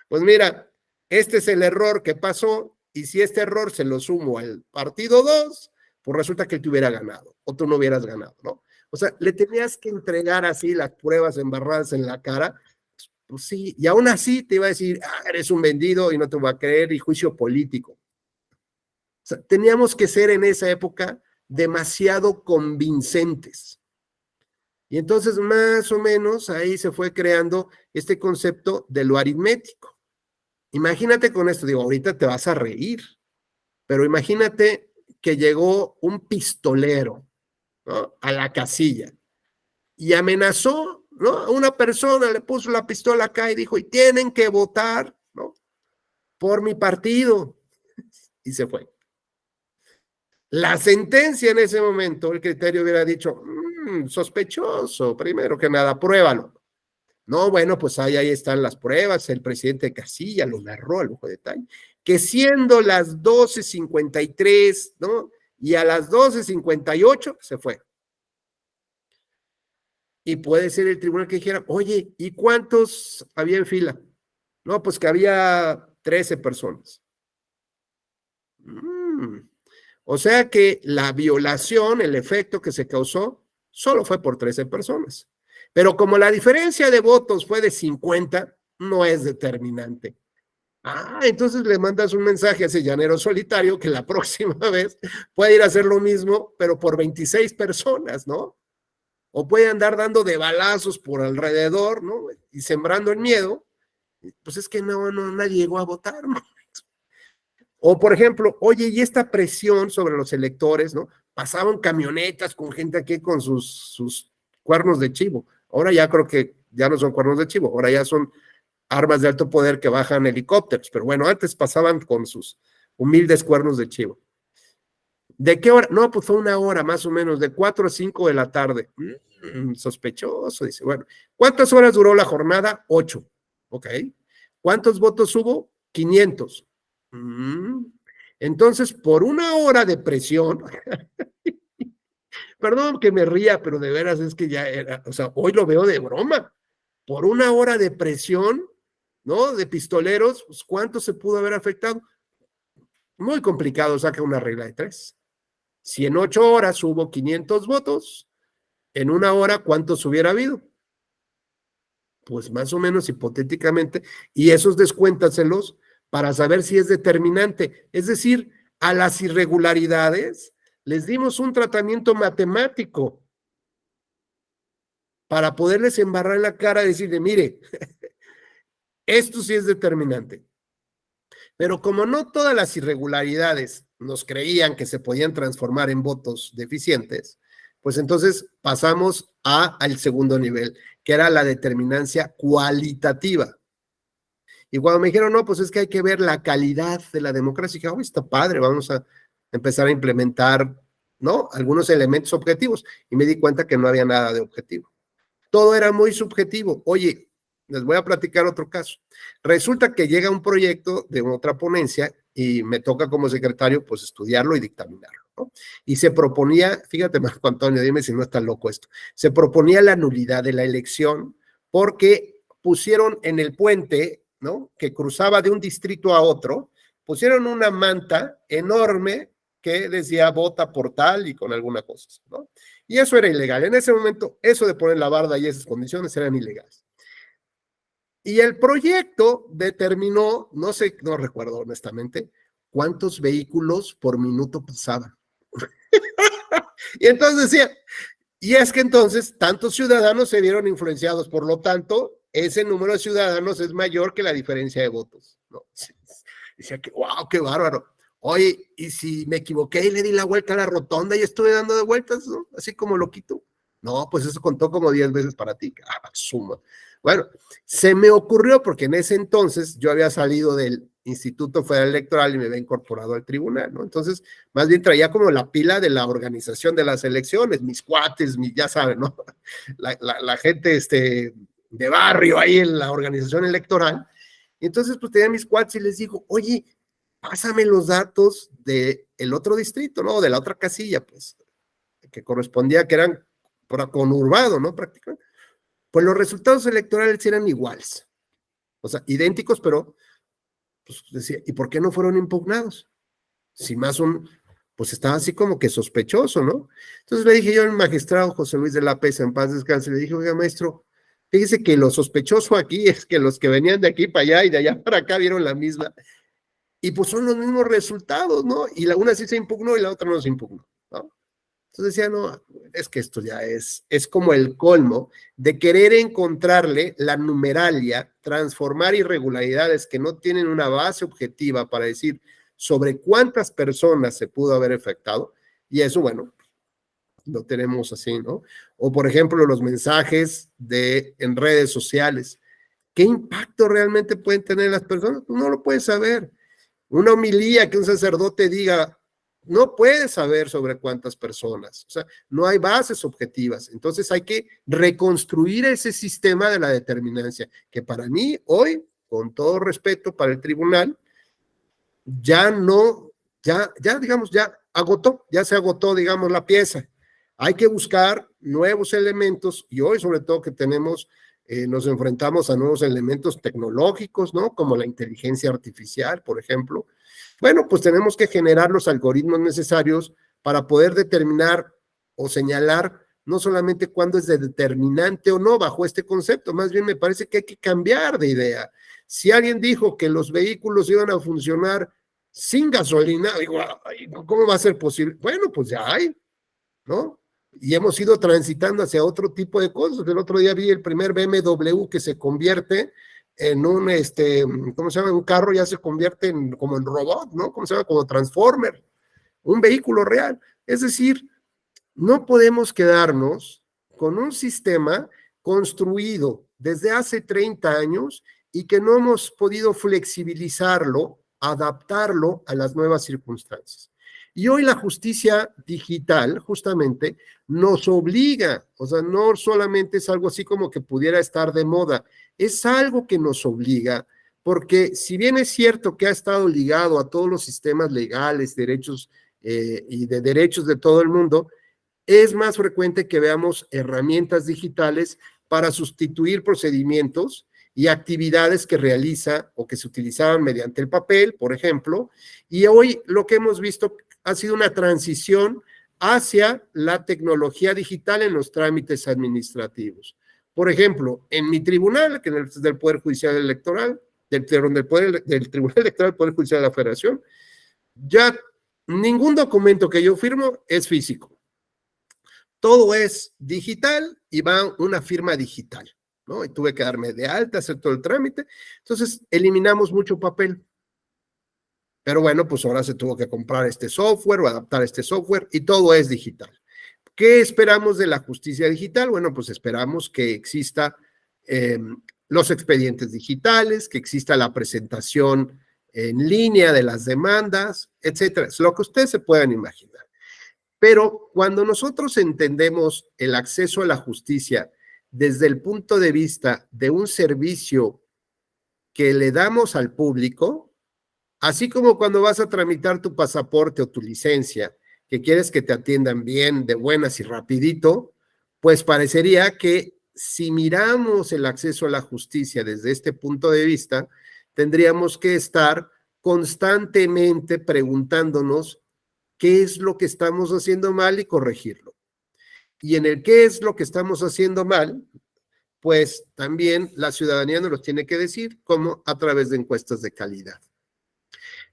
Pues mira, este es el error que pasó y si este error se lo sumo al partido 2, pues resulta que él te hubiera ganado o tú no hubieras ganado, ¿no? O sea, le tenías que entregar así las pruebas embarradas en la cara, pues sí, y aún así te iba a decir, eres un vendido y no te voy a creer, y juicio político. O sea, teníamos que ser en esa época demasiado convincentes. Y entonces más o menos ahí se fue creando este concepto de lo aritmético. Imagínate con esto, digo, ahorita te vas a reír, pero imagínate que llegó un pistolero, ¿no?, a la casilla y amenazó, ¿no?, a una persona, le puso la pistola acá y dijo, y tienen que votar, ¿no?, por mi partido, y se fue. La sentencia en ese momento, el criterio hubiera dicho, sospechoso, primero que nada, pruébalo. No, bueno, pues ahí están las pruebas, el presidente de Casilla lo narró a lujo de detalle, que siendo las 12:53, ¿no?, y a las 12:58 se fue. Y puede ser el tribunal que dijera, oye, ¿y cuántos había en fila? No, pues que había 13 personas. O sea que la violación, el efecto que se causó, solo fue por 13 personas. Pero como la diferencia de votos fue de 50, no es determinante. Entonces le mandas un mensaje a ese llanero solitario que la próxima vez puede ir a hacer lo mismo, pero por 26 personas, ¿no? O puede andar dando de balazos por alrededor, ¿no?, y sembrando el miedo. Pues es que nadie llegó a votar, ¿no? O, por ejemplo, oye, y esta presión sobre los electores, ¿no? Pasaban camionetas con gente aquí con sus cuernos de chivo. Ahora ya creo que ya no son cuernos de chivo, ahora ya son armas de alto poder que bajan helicópteros. Pero bueno, antes pasaban con sus humildes cuernos de chivo. ¿De qué hora? No, pues fue una hora más o menos, de 4 a 5 de la tarde. Sospechoso, dice. Bueno, ¿cuántas horas duró la jornada? 8. Ok. ¿Cuántos votos hubo? 500. Entonces, por una hora de presión, perdón que me ría, pero de veras es que ya era, o sea, hoy lo veo de broma. Por una hora de presión, ¿no?, de pistoleros, pues, ¿cuánto se pudo haber afectado? Muy complicado, saca una regla de 3. Si en 8 horas hubo 500 votos, en una hora, ¿cuántos hubiera habido? Pues más o menos hipotéticamente, y esos descuéntaselos para saber si es determinante. Es decir, a las irregularidades les dimos un tratamiento matemático para poderles embarrar en la cara y decirle, mire, esto sí es determinante. Pero como no todas las irregularidades nos creían que se podían transformar en votos deficientes, pues entonces pasamos al segundo nivel, que era la determinancia cualitativa. Y cuando me dijeron, no, pues es que hay que ver la calidad de la democracia, dije, oh, está padre, vamos a empezar a implementar, ¿no?, algunos elementos objetivos. Y me di cuenta que no había nada de objetivo. Todo era muy subjetivo. Oye, les voy a platicar otro caso. Resulta que llega un proyecto de otra ponencia y me toca como secretario, pues, estudiarlo y dictaminarlo, ¿no? Y se proponía, fíjate, Marco Antonio, dime si no está loco esto, se proponía la nulidad de la elección porque pusieron en el puente, ¿no?, que cruzaba de un distrito a otro, pusieron una manta enorme que decía vota por tal y con alguna cosa, ¿no? Y eso era ilegal. En ese momento, eso de poner la barda y esas condiciones eran ilegales. Y el proyecto determinó, no sé, no recuerdo honestamente, cuántos vehículos por minuto pasaban. Y entonces decía, y es que entonces tantos ciudadanos se vieron influenciados, por lo tanto, ese número de ciudadanos es mayor que la diferencia de votos, ¿no? Decía que, wow, qué bárbaro. Oye, y si me equivoqué y le di la vuelta a la rotonda y estuve dando de vueltas, ¿no?, así como loquito. No, pues eso contó como 10 veces para ti. Suma. Bueno, se me ocurrió porque en ese entonces yo había salido del Instituto Federal Electoral y me había incorporado al tribunal, ¿no? Entonces, más bien traía como la pila de la organización de las elecciones, mis cuates, ya saben, ¿no? La gente de barrio ahí en la organización electoral. Y entonces, pues tenía mis cuates y les digo, oye, pásame los datos del otro distrito, ¿no? De la otra casilla, pues, que correspondía, que eran conurbado, ¿no? Prácticamente. Pues los resultados electorales eran iguales, o sea, idénticos, pero, pues decía, ¿y por qué no fueron impugnados? Si más pues estaba así como que sospechoso, ¿no? Entonces le dije yo al magistrado José Luis de la Pesa, en paz descanse, le dije, oiga, maestro, fíjese que lo sospechoso aquí es que los que venían de aquí para allá y de allá para acá vieron la misma, y pues son los mismos resultados, ¿no? Y una sí se impugnó y la otra no se impugnó, ¿no? Entonces decía, no, es que esto ya es como el colmo de querer encontrarle la numeralia, transformar irregularidades que no tienen una base objetiva para decir sobre cuántas personas se pudo haber afectado, y eso, bueno, lo tenemos así, ¿no? O por ejemplo, los mensajes en redes sociales. ¿Qué impacto realmente pueden tener las personas? Pues no lo puedes saber. Una homilía que un sacerdote diga, no puedes saber sobre cuántas personas, o sea, no hay bases objetivas. Entonces hay que reconstruir ese sistema de la determinancia, que para mí hoy, con todo respeto para el tribunal, digamos, ya se agotó, digamos, la pieza. Hay que buscar nuevos elementos y hoy sobre todo que nos enfrentamos a nuevos elementos tecnológicos, ¿no? Como la inteligencia artificial, por ejemplo. Bueno, pues tenemos que generar los algoritmos necesarios para poder determinar o señalar no solamente cuándo es determinante o no bajo este concepto, más bien me parece que hay que cambiar de idea. Si alguien dijo que los vehículos iban a funcionar sin gasolina, digo, ¿cómo va a ser posible? Bueno, pues ya hay, ¿no? Y hemos ido transitando hacia otro tipo de cosas. El otro día vi el primer BMW que se convierte en ¿cómo se llama? Un carro ya se convierte como en robot, ¿no? ¿Cómo se llama? Como Transformer, un vehículo real. Es decir, no podemos quedarnos con un sistema construido desde hace 30 años y que no hemos podido flexibilizarlo, adaptarlo a las nuevas circunstancias. Y hoy la justicia digital justamente nos obliga, o sea, no solamente es algo así como que pudiera estar de moda, es algo que nos obliga, porque si bien es cierto que ha estado ligado a todos los sistemas legales, derechos y de derechos de todo el mundo, es más frecuente que veamos herramientas digitales para sustituir procedimientos y actividades que realiza o que se utilizaban mediante el papel, por ejemplo, y hoy lo que hemos visto ha sido una transición hacia la tecnología digital en los trámites administrativos. Por ejemplo, en mi tribunal, que es del Poder Judicial Electoral, del Tribunal Electoral del Poder Judicial de la Federación, ya ningún documento que yo firmo es físico. Todo es digital y va una firma digital, ¿no? Y tuve que darme de alta, hacer todo el trámite. Entonces, eliminamos mucho papel. Pero bueno, pues ahora se tuvo que comprar este software o adaptar este software y todo es digital. ¿Qué esperamos de la justicia digital? Bueno, pues esperamos que exista los expedientes digitales, que exista la presentación en línea de las demandas, etcétera. Es lo que ustedes se puedan imaginar. Pero cuando nosotros entendemos el acceso a la justicia desde el punto de vista de un servicio que le damos al público, así como cuando vas a tramitar tu pasaporte o tu licencia, que quieres que te atiendan bien, de buenas y rapidito, pues parecería que si miramos el acceso a la justicia desde este punto de vista, tendríamos que estar constantemente preguntándonos qué es lo que estamos haciendo mal y corregirlo. Y en el qué es lo que estamos haciendo mal, pues también la ciudadanía nos lo tiene que decir, como a través de encuestas de calidad.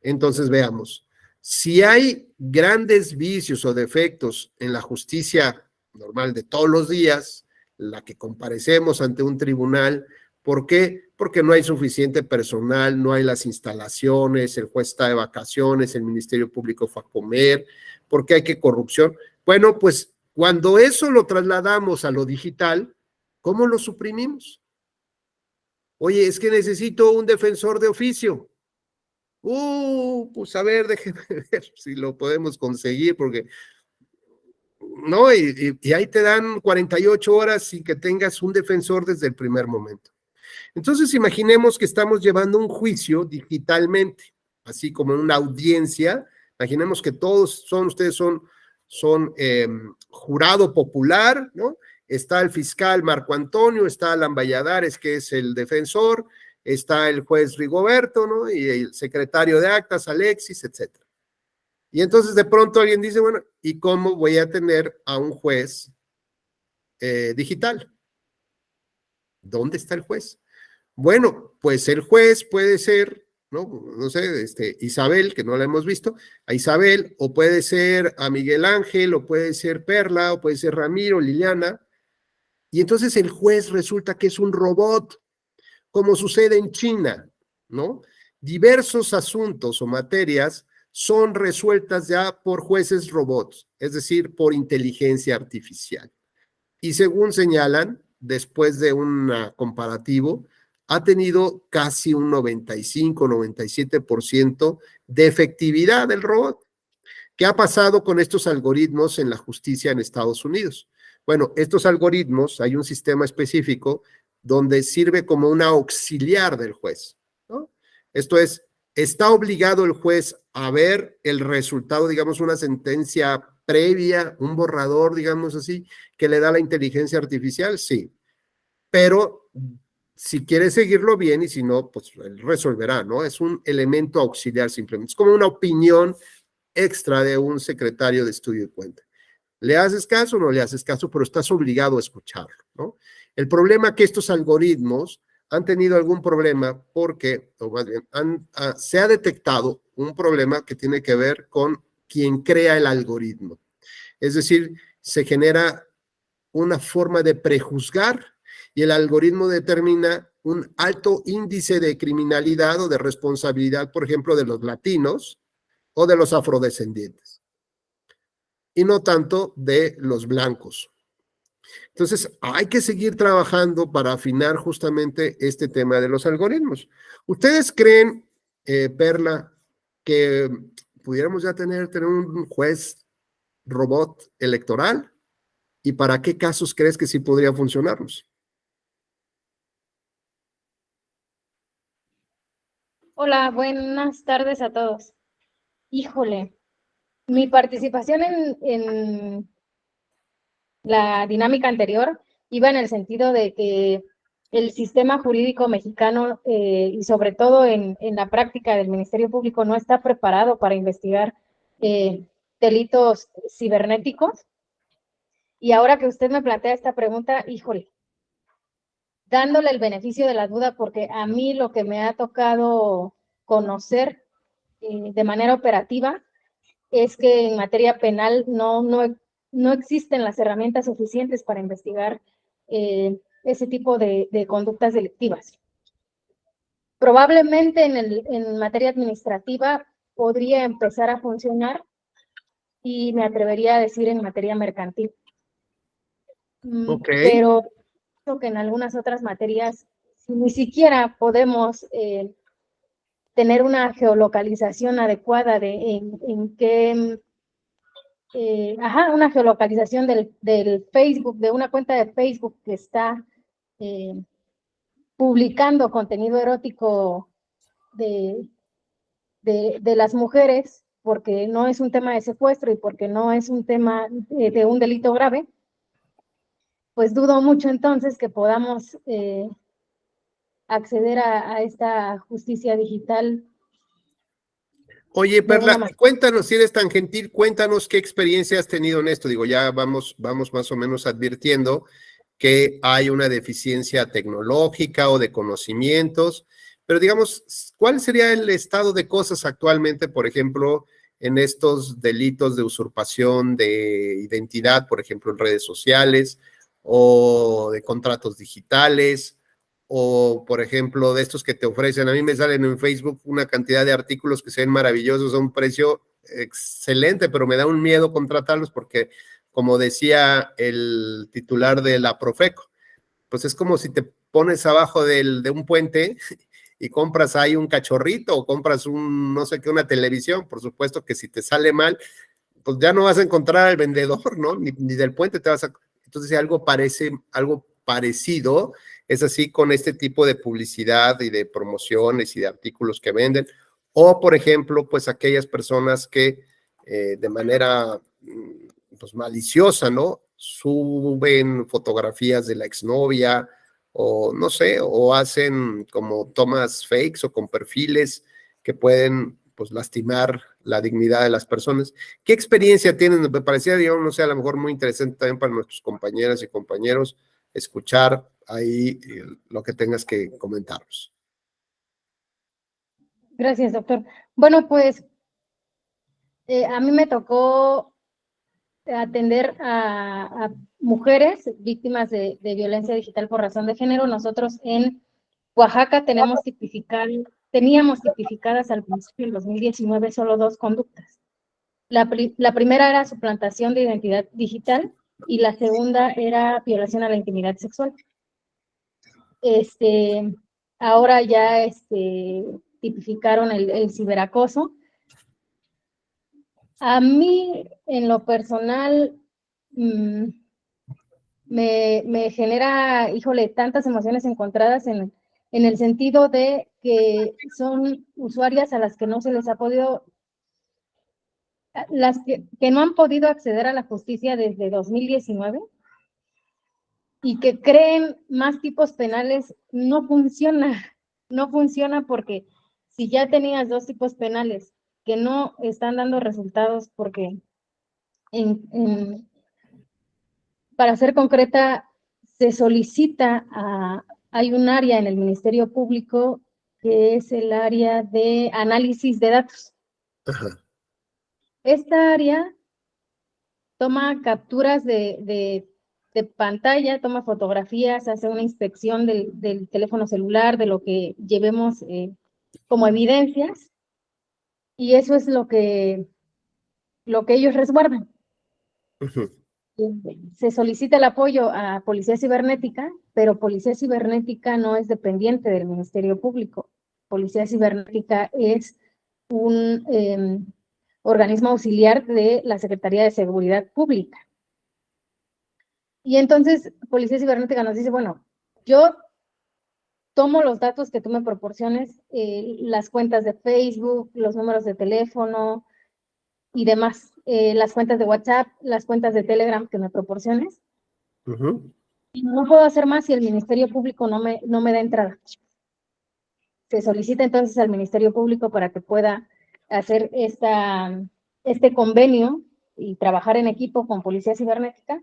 Entonces veamos, si hay grandes vicios o defectos en la justicia normal de todos los días, la que comparecemos ante un tribunal, ¿por qué? Porque no hay suficiente personal, no hay las instalaciones, el juez está de vacaciones, el Ministerio Público fue a comer, porque hay que corrupción. Bueno, pues cuando eso lo trasladamos a lo digital, ¿cómo lo suprimimos? Oye, es que necesito un defensor de oficio. Pues a ver, déjenme ver si lo podemos conseguir, porque no, y ahí te dan 48 horas sin que tengas un defensor desde el primer momento. Entonces, imaginemos que estamos llevando un juicio digitalmente, así como en una audiencia. Imaginemos que todos ustedes son jurado popular, ¿no? Está el fiscal Marco Antonio, está Alan Valladares, que es el defensor, está el juez Rigoberto, ¿no? Y el secretario de actas, Alexis, etcétera. Y entonces de pronto alguien dice, bueno, ¿y cómo voy a tener a un juez digital? ¿Dónde está el juez? Bueno, pues el juez puede ser, no sé, Isabel, que no la hemos visto, a Isabel, o puede ser a Miguel Ángel, o puede ser Perla, o puede ser Ramiro, Liliana, y entonces el juez resulta que es un robot, como sucede en China, ¿no? Diversos asuntos o materias son resueltas ya por jueces robots, es decir, por inteligencia artificial. Y según señalan, después de un comparativo, ha tenido casi un 95-97% de efectividad del robot. ¿Qué ha pasado con estos algoritmos en la justicia en Estados Unidos? Bueno, estos algoritmos, hay un sistema específico donde sirve como una auxiliar del juez, ¿no? Esto es, ¿está obligado el juez a ver el resultado, digamos, una sentencia previa, un borrador, digamos así, que le da la inteligencia artificial? Sí, pero si quiere seguirlo bien y si no, pues él resolverá, ¿no? Es un elemento auxiliar simplemente, es como una opinión extra de un secretario de estudio y cuenta. ¿Le haces caso o no le haces caso? Pero estás obligado a escucharlo, ¿no? El problema es que estos algoritmos han tenido algún problema porque, o más bien, se ha detectado un problema que tiene que ver con quien crea el algoritmo. Es decir, se genera una forma de prejuzgar y el algoritmo determina un alto índice de criminalidad o de responsabilidad, por ejemplo, de los latinos o de los afrodescendientes, y no tanto de los blancos. Entonces, hay que seguir trabajando para afinar justamente este tema de los algoritmos. ¿Ustedes creen, Perla, que pudiéramos ya tener un juez robot electoral? ¿Y para qué casos crees que sí podría funcionarnos? Hola, buenas tardes a todos. Híjole, mi participación en la dinámica anterior iba en el sentido de que el sistema jurídico mexicano y sobre todo en la práctica del Ministerio Público no está preparado para investigar delitos cibernéticos. Y ahora que usted me plantea esta pregunta, híjole, dándole el beneficio de la duda, porque a mí lo que me ha tocado conocer de manera operativa es que en materia penal no existen las herramientas suficientes para investigar ese tipo de conductas delictivas. Probablemente en materia administrativa podría empezar a funcionar, y me atrevería a decir en materia mercantil. Okay. Pero creo que en algunas otras materias ni siquiera podemos tener una geolocalización adecuada de en qué, una geolocalización del Facebook, de una cuenta de Facebook que está publicando contenido erótico de las mujeres, porque no es un tema de secuestro y porque no es un tema de un delito grave. Pues dudo mucho entonces que podamos acceder a esta justicia digital. Oye, Perla, cuéntanos, si eres tan gentil, cuéntanos qué experiencia has tenido en esto. Digo, ya vamos más o menos advirtiendo que hay una deficiencia tecnológica o de conocimientos, pero digamos, ¿cuál sería el estado de cosas actualmente, por ejemplo, en estos delitos de usurpación de identidad, por ejemplo, en redes sociales, o de contratos digitales, o por ejemplo, de estos que te ofrecen? A mí me salen en Facebook una cantidad de artículos que se ven maravillosos a un precio excelente, pero me da un miedo contratarlos porque, como decía el titular de la Profeco, pues es como si te pones abajo de un puente y compras ahí un cachorrito o compras no sé qué, una televisión. Por supuesto que si te sale mal, pues ya no vas a encontrar al vendedor, ¿no? Ni del puente te vas a... Entonces, algo parecido es así con este tipo de publicidad y de promociones y de artículos que venden. O, por ejemplo, pues aquellas personas que de manera pues maliciosa, ¿no? Suben fotografías de la exnovia o no sé, o hacen como tomas fakes o con perfiles que pueden pues lastimar la dignidad de las personas. ¿Qué experiencia tienen? Me parecía, digamos, no sé, a lo mejor muy interesante también para nuestros compañeras y compañeros escuchar ahí lo que tengas que comentarnos. Gracias, doctor. Bueno, pues a mí me tocó atender a mujeres víctimas de violencia digital por razón de género. Nosotros en Oaxaca teníamos tipificadas al principio del 2019 solo 2 conductas. La primera era suplantación de identidad digital y la segunda era violación a la intimidad sexual. Ahora ya tipificaron el ciberacoso. A mí, en lo personal, me genera, híjole, tantas emociones encontradas en el sentido de que son usuarias a las que no se les ha podido, las que no han podido acceder a la justicia desde 2019 y que creen más tipos penales. No funciona porque si ya tenías 2 tipos penales que no están dando resultados, porque para ser concreta, se solicita hay un área en el Ministerio Público que es el área de análisis de datos. Ajá. Esta área toma capturas de pantalla, toma fotografías, hace una inspección del teléfono celular, de lo que llevemos como evidencias, y eso es lo que ellos resguardan. Uh-huh. Se solicita el apoyo a Policía Cibernética, pero Policía Cibernética no es dependiente del Ministerio Público. Policía Cibernética es un organismo auxiliar de la Secretaría de Seguridad Pública. Y entonces Policía Cibernética nos dice, bueno, yo tomo los datos que tú me proporciones, las cuentas de Facebook, los números de teléfono y demás, las cuentas de WhatsApp, las cuentas de Telegram que me proporciones. Uh-huh. Y no puedo hacer más si el Ministerio Público no me da entrada. Se solicita entonces al Ministerio Público para que pueda hacer este convenio y trabajar en equipo con Policía Cibernética.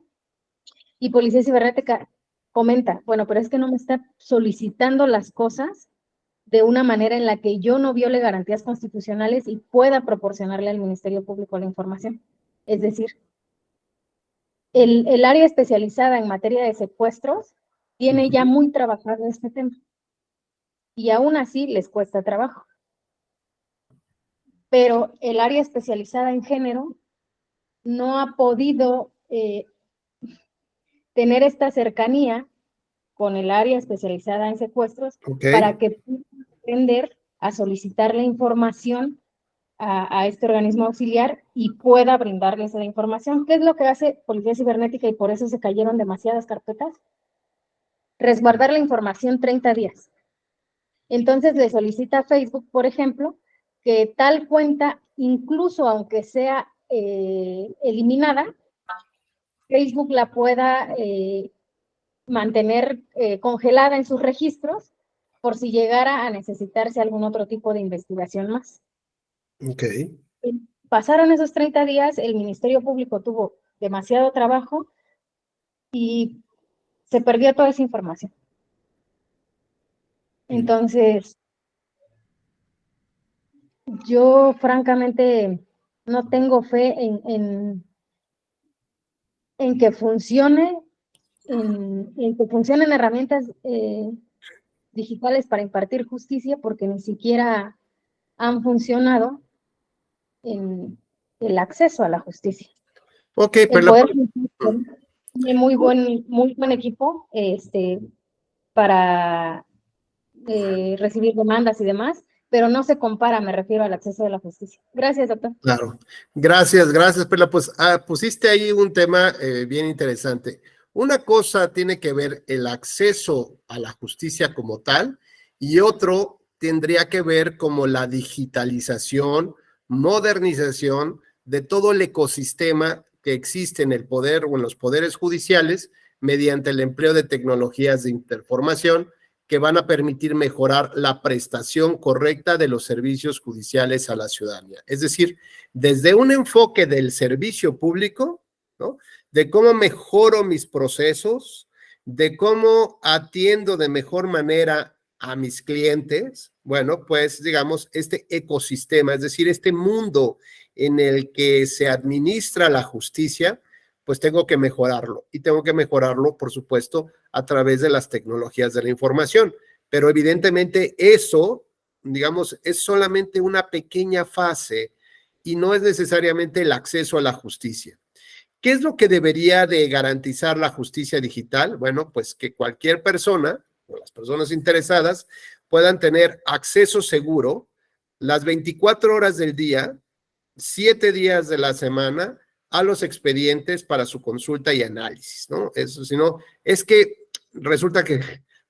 Y Policía Cibernética comenta, bueno, pero es que no me está solicitando las cosas de una manera en la que yo no viole garantías constitucionales y pueda proporcionarle al Ministerio Público la información. Es decir, el área especializada en materia de secuestros tiene ya muy trabajado este tema y aún así les cuesta trabajo. Pero el área especializada en género no ha podido tener esta cercanía con el área especializada en secuestros para que pueda aprender a solicitar la información a este organismo auxiliar y pueda brindarles la información. ¿Qué es lo que hace Policía Cibernética y por eso se cayeron demasiadas carpetas? Resguardar la información 30 días. Entonces le solicita a Facebook, por ejemplo, que tal cuenta, incluso aunque sea eliminada, Facebook la pueda mantener congelada en sus registros por si llegara a necesitarse algún otro tipo de investigación más. Okay. Pasaron esos 30 días, el Ministerio Público tuvo demasiado trabajo y se perdió toda esa información. Entonces, yo francamente no tengo fe en que funcione, en que funcionen herramientas digitales para impartir justicia, porque ni siquiera han funcionado en el acceso a la justicia. Ok, el pero Poder Judicial tiene muy buen equipo para recibir demandas y demás, pero no se compara, me refiero al acceso a la justicia. Gracias, doctor. claro, gracias, Perla. Pues pusiste ahí un tema bien interesante. Una cosa tiene que ver el acceso a la justicia como tal y otro tendría que ver como la digitalización, modernización de todo el ecosistema que existe en el poder o en los poderes judiciales mediante el empleo de tecnologías de información que van a permitir mejorar la prestación correcta de los servicios judiciales a la ciudadanía. Es decir, desde un enfoque del servicio público, ¿no? De cómo mejoro mis procesos, de cómo atiendo de mejor manera a mis clientes, bueno, pues digamos, este ecosistema, es decir, este mundo en el que se administra la justicia, pues tengo que mejorarlo. Y tengo que mejorarlo, por supuesto, a través de las tecnologías de la información. Pero evidentemente eso, digamos, es solamente una pequeña fase y no es necesariamente el acceso a la justicia. ¿Qué es lo que debería de garantizar la justicia digital? Bueno, pues que cualquier persona o las personas interesadas puedan tener acceso seguro las 24 horas del día, 7 días de la semana, a los expedientes para su consulta y análisis, ¿no? Eso, si no, es que resulta que,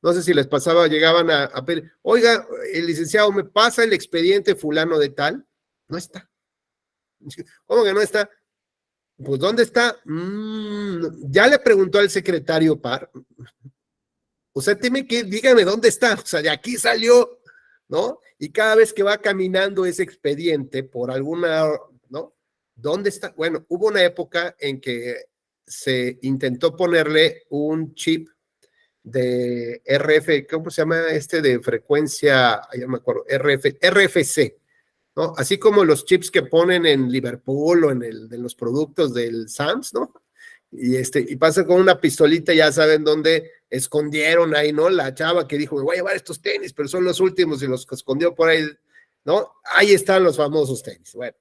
no sé si les pasaba, llegaban a pedir, oiga, el licenciado, ¿me pasa el expediente fulano de tal? No está. ¿Cómo que no está? Pues, ¿dónde está? Ya le preguntó al secretario Par. O sea, dígame dónde está. O sea, de aquí salió, ¿no? Y cada vez que va caminando ese expediente por alguna, ¿no? ¿Dónde está? Bueno, hubo una época en que se intentó ponerle un chip de RF, ¿cómo se llama este de frecuencia? Ya me acuerdo, RFC, ¿no? Así como los chips que ponen en Liverpool o de los productos del Sam's, ¿no? Y pasan con una pistolita, ya saben dónde escondieron ahí, ¿no? La chava que dijo, me voy a llevar estos tenis, pero son los últimos y los que escondió por ahí, ¿no? Ahí están los famosos tenis. Bueno,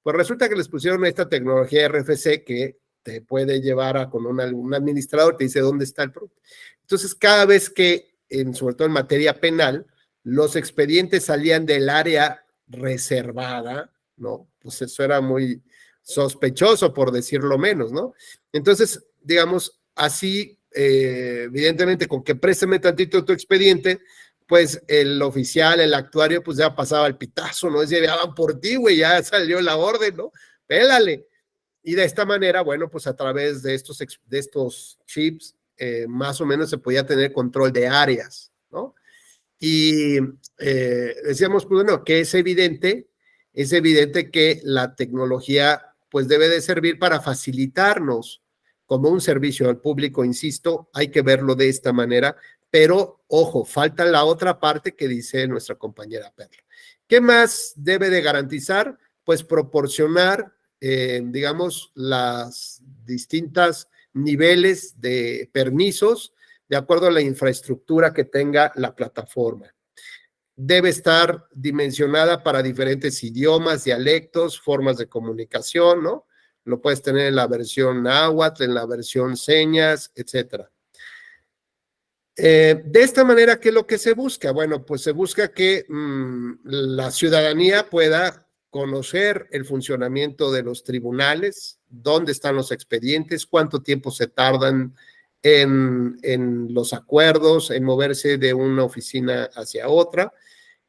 pues resulta que les pusieron esta tecnología RFC que te puede llevar con un administrador, te dice dónde está el producto. Entonces, cada vez que, sobre todo en materia penal, los expedientes salían del área reservada, ¿no? Pues eso era muy sospechoso, por decirlo menos, ¿no? Entonces, digamos, así, evidentemente, con que préstame tantito tu expediente, pues el oficial, el actuario, pues ya pasaba el pitazo, ¿no? Decía, ya van por ti, güey, ya salió la orden, ¿no? Pélale. Y de esta manera, bueno, pues a través de estos chips, más o menos se podía tener control de áreas, ¿no? Y decíamos, pues bueno, que es evidente que la tecnología pues debe de servir para facilitarnos como un servicio al público, insisto, hay que verlo de esta manera, pero ojo, falta la otra parte que dice nuestra compañera Perla. ¿Qué más debe de garantizar? Pues proporcionar, digamos, las distintas niveles de permisos de acuerdo a la infraestructura que tenga la plataforma. Debe estar dimensionada para diferentes idiomas, dialectos, formas de comunicación, ¿no? Lo puedes tener en la versión náhuatl, en la versión señas, etcétera. De esta manera, ¿qué es lo que se busca? Bueno, pues se busca que la ciudadanía pueda conocer el funcionamiento de los tribunales, dónde están los expedientes, cuánto tiempo se tardan en los acuerdos, en moverse de una oficina hacia otra.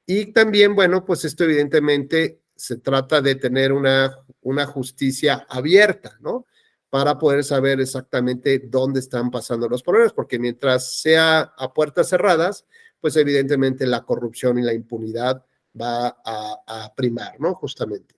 Y también, bueno, pues esto evidentemente se trata de tener una justicia abierta, ¿no? Para poder saber exactamente dónde están pasando los problemas, porque mientras sea a puertas cerradas, pues evidentemente la corrupción y la impunidad va a primar, ¿no? Justamente.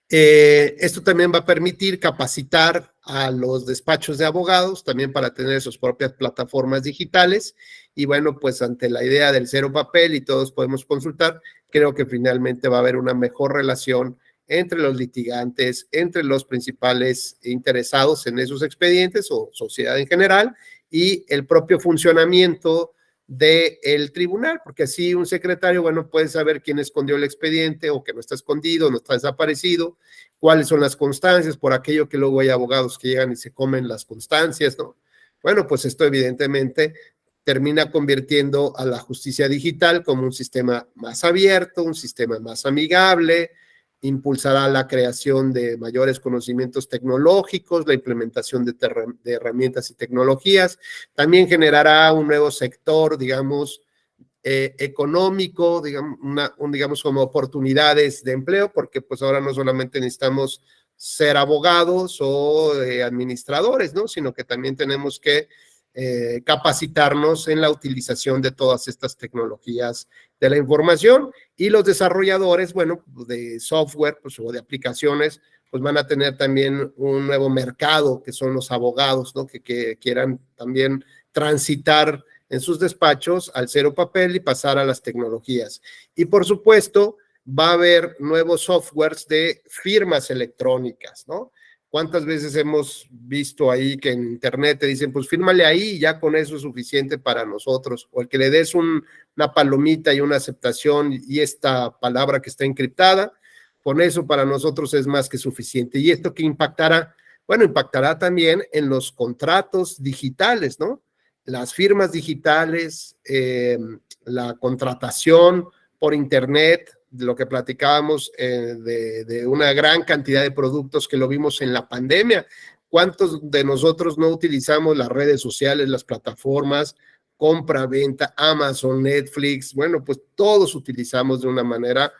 Esto también va a permitir capacitar a los despachos de abogados también para tener sus propias plataformas digitales y bueno, pues ante la idea del cero papel y todos podemos consultar, creo que finalmente va a haber una mejor relación entre los litigantes, entre los principales interesados en esos expedientes o sociedad en general y el propio funcionamiento del tribunal, porque así un secretario, bueno, puede saber quién escondió el expediente o que no está escondido, no está desaparecido, cuáles son las constancias, por aquello que luego hay abogados que llegan y se comen las constancias, ¿no? Bueno, pues esto evidentemente termina convirtiendo a la justicia digital como un sistema más abierto, un sistema más amigable, impulsará la creación de mayores conocimientos tecnológicos, la implementación de herramientas y tecnologías, también generará un nuevo sector, digamos, económico, digamos como oportunidades de empleo, porque pues ahora no solamente necesitamos ser abogados o administradores, ¿no? Sino que también tenemos que capacitarnos en la utilización de todas estas tecnologías de la información y los desarrolladores, bueno, de software pues, o de aplicaciones, pues van a tener también un nuevo mercado que son los abogados, ¿no? Que quieran también transitar en sus despachos al cero papel y pasar a las tecnologías. Y por supuesto, va a haber nuevos softwares de firmas electrónicas, ¿no? ¿Cuántas veces hemos visto ahí que en internet te dicen, pues fírmale ahí y ya con eso es suficiente para nosotros? O el que le des una palomita y una aceptación y esta palabra que está encriptada, con eso para nosotros es más que suficiente. ¿Y esto qué impactará? Bueno, impactará también en los contratos digitales, ¿no? Las firmas digitales, la contratación por internet, de lo que platicábamos de una gran cantidad de productos que lo vimos en la pandemia. ¿Cuántos de nosotros no utilizamos las redes sociales, las plataformas, compra, venta, Amazon, Netflix? Bueno, pues todos utilizamos de una manera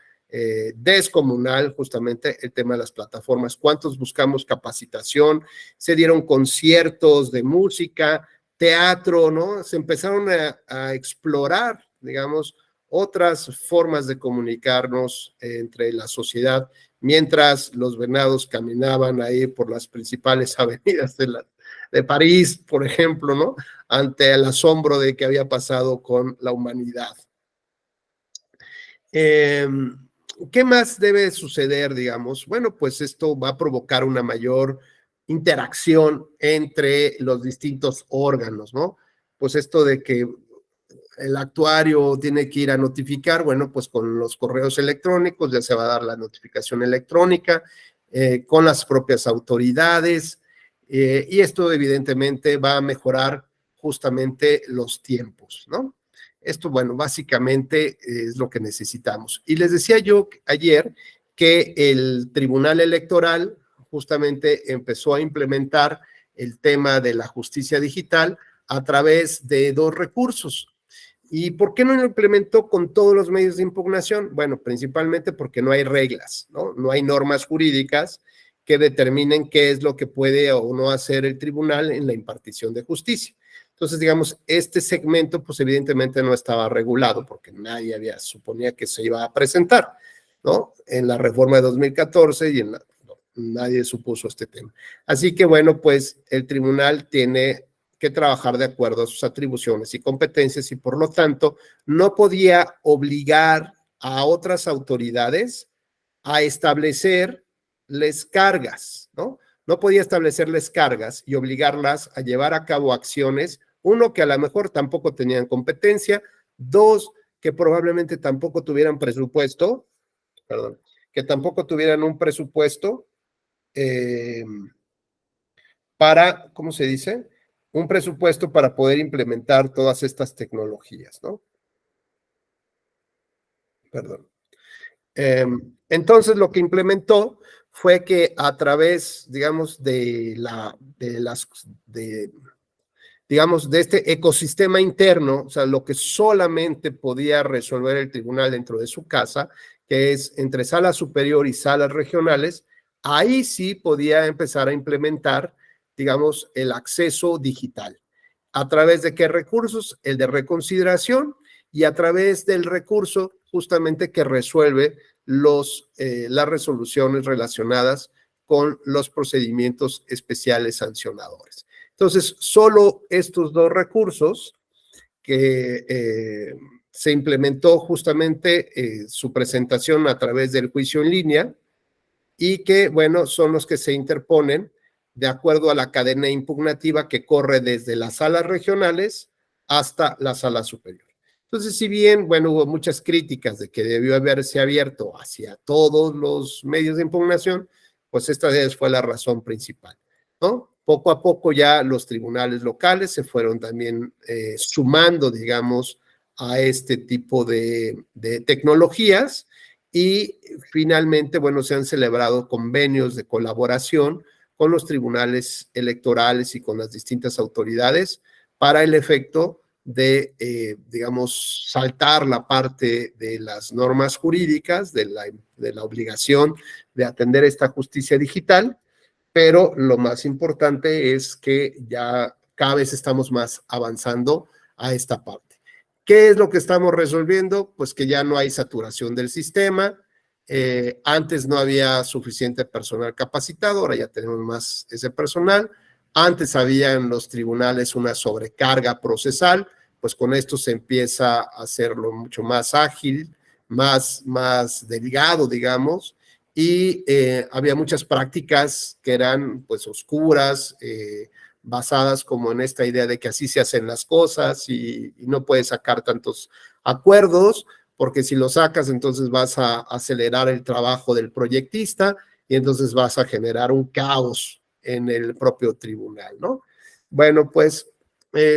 descomunal justamente el tema de las plataformas. ¿Cuántos buscamos capacitación? Se dieron conciertos de música, teatro, ¿no? Se empezaron a explorar, digamos, otras formas de comunicarnos entre la sociedad, mientras los venados caminaban ahí por las principales avenidas de París, por ejemplo, ¿no? Ante el asombro de qué había pasado con la humanidad. ¿Qué más debe suceder, digamos? Bueno, pues esto va a provocar una mayor interacción entre los distintos órganos, ¿no? Pues esto de que el actuario tiene que ir a notificar, bueno, pues con los correos electrónicos ya se va a dar la notificación electrónica, con las propias autoridades, y esto evidentemente va a mejorar justamente los tiempos, ¿no? Esto, bueno, básicamente es lo que necesitamos. Y les decía yo ayer que el Tribunal Electoral justamente empezó a implementar el tema de la justicia digital a través de dos recursos. ¿Y por qué no lo implementó con todos los medios de impugnación? Bueno, principalmente porque no hay reglas, ¿no? No hay normas jurídicas que determinen qué es lo que puede o no hacer el tribunal en la impartición de justicia. Entonces, digamos, este segmento, pues evidentemente no estaba regulado porque nadie suponía que se iba a presentar, ¿no? En la reforma de 2014 y nadie supuso este tema. Así que bueno, pues el tribunal tiene que trabajar de acuerdo a sus atribuciones y competencias y por lo tanto no podía obligar a otras autoridades a establecerles cargas, ¿no? No podía establecerles cargas y obligarlas a llevar a cabo acciones, uno, que a lo mejor tampoco tenían competencia, dos, que probablemente tampoco tuvieran presupuesto, perdón, que tampoco tuvieran un presupuesto para, ¿cómo se dice? Un presupuesto para poder implementar todas estas tecnologías, ¿no? Perdón. Entonces, lo que implementó fue que a través, digamos, digamos, de este ecosistema interno, o sea, lo que solamente podía resolver el tribunal dentro de su casa, que es entre sala superior y salas regionales, ahí sí podía empezar a implementar, digamos, el acceso digital. ¿A través de qué recursos? El de reconsideración y a través del recurso justamente que resuelve las resoluciones relacionadas con los procedimientos especiales sancionadores. Entonces, solo estos dos recursos que se implementó justamente su presentación a través del juicio en línea y que, bueno, son los que se interponen de acuerdo a la cadena impugnativa que corre desde las salas regionales hasta la sala superior. Entonces, si bien, bueno, hubo muchas críticas de que debió haberse abierto hacia todos los medios de impugnación, pues esta fue la razón principal, ¿no? Poco a poco ya los tribunales locales se fueron también sumando, digamos, a este tipo de tecnologías y finalmente, bueno, se han celebrado convenios de colaboración con los tribunales electorales y con las distintas autoridades para el efecto de, digamos, saltar la parte de las normas jurídicas, de la obligación de atender esta justicia digital, pero lo más importante es que ya cada vez estamos más avanzando a esta parte. ¿Qué es lo que estamos resolviendo? Pues que ya no hay saturación del sistema. Antes no había suficiente personal capacitado, ahora ya tenemos más ese personal. Antes había en los tribunales una sobrecarga procesal, pues con esto se empieza a hacerlo mucho más ágil, más delgado, digamos, y había muchas prácticas que eran pues oscuras, basadas como en esta idea de que así se hacen las cosas y no puedes sacar tantos acuerdos, porque si lo sacas entonces vas a acelerar el trabajo del proyectista y entonces vas a generar un caos en el propio tribunal, ¿no? Bueno, pues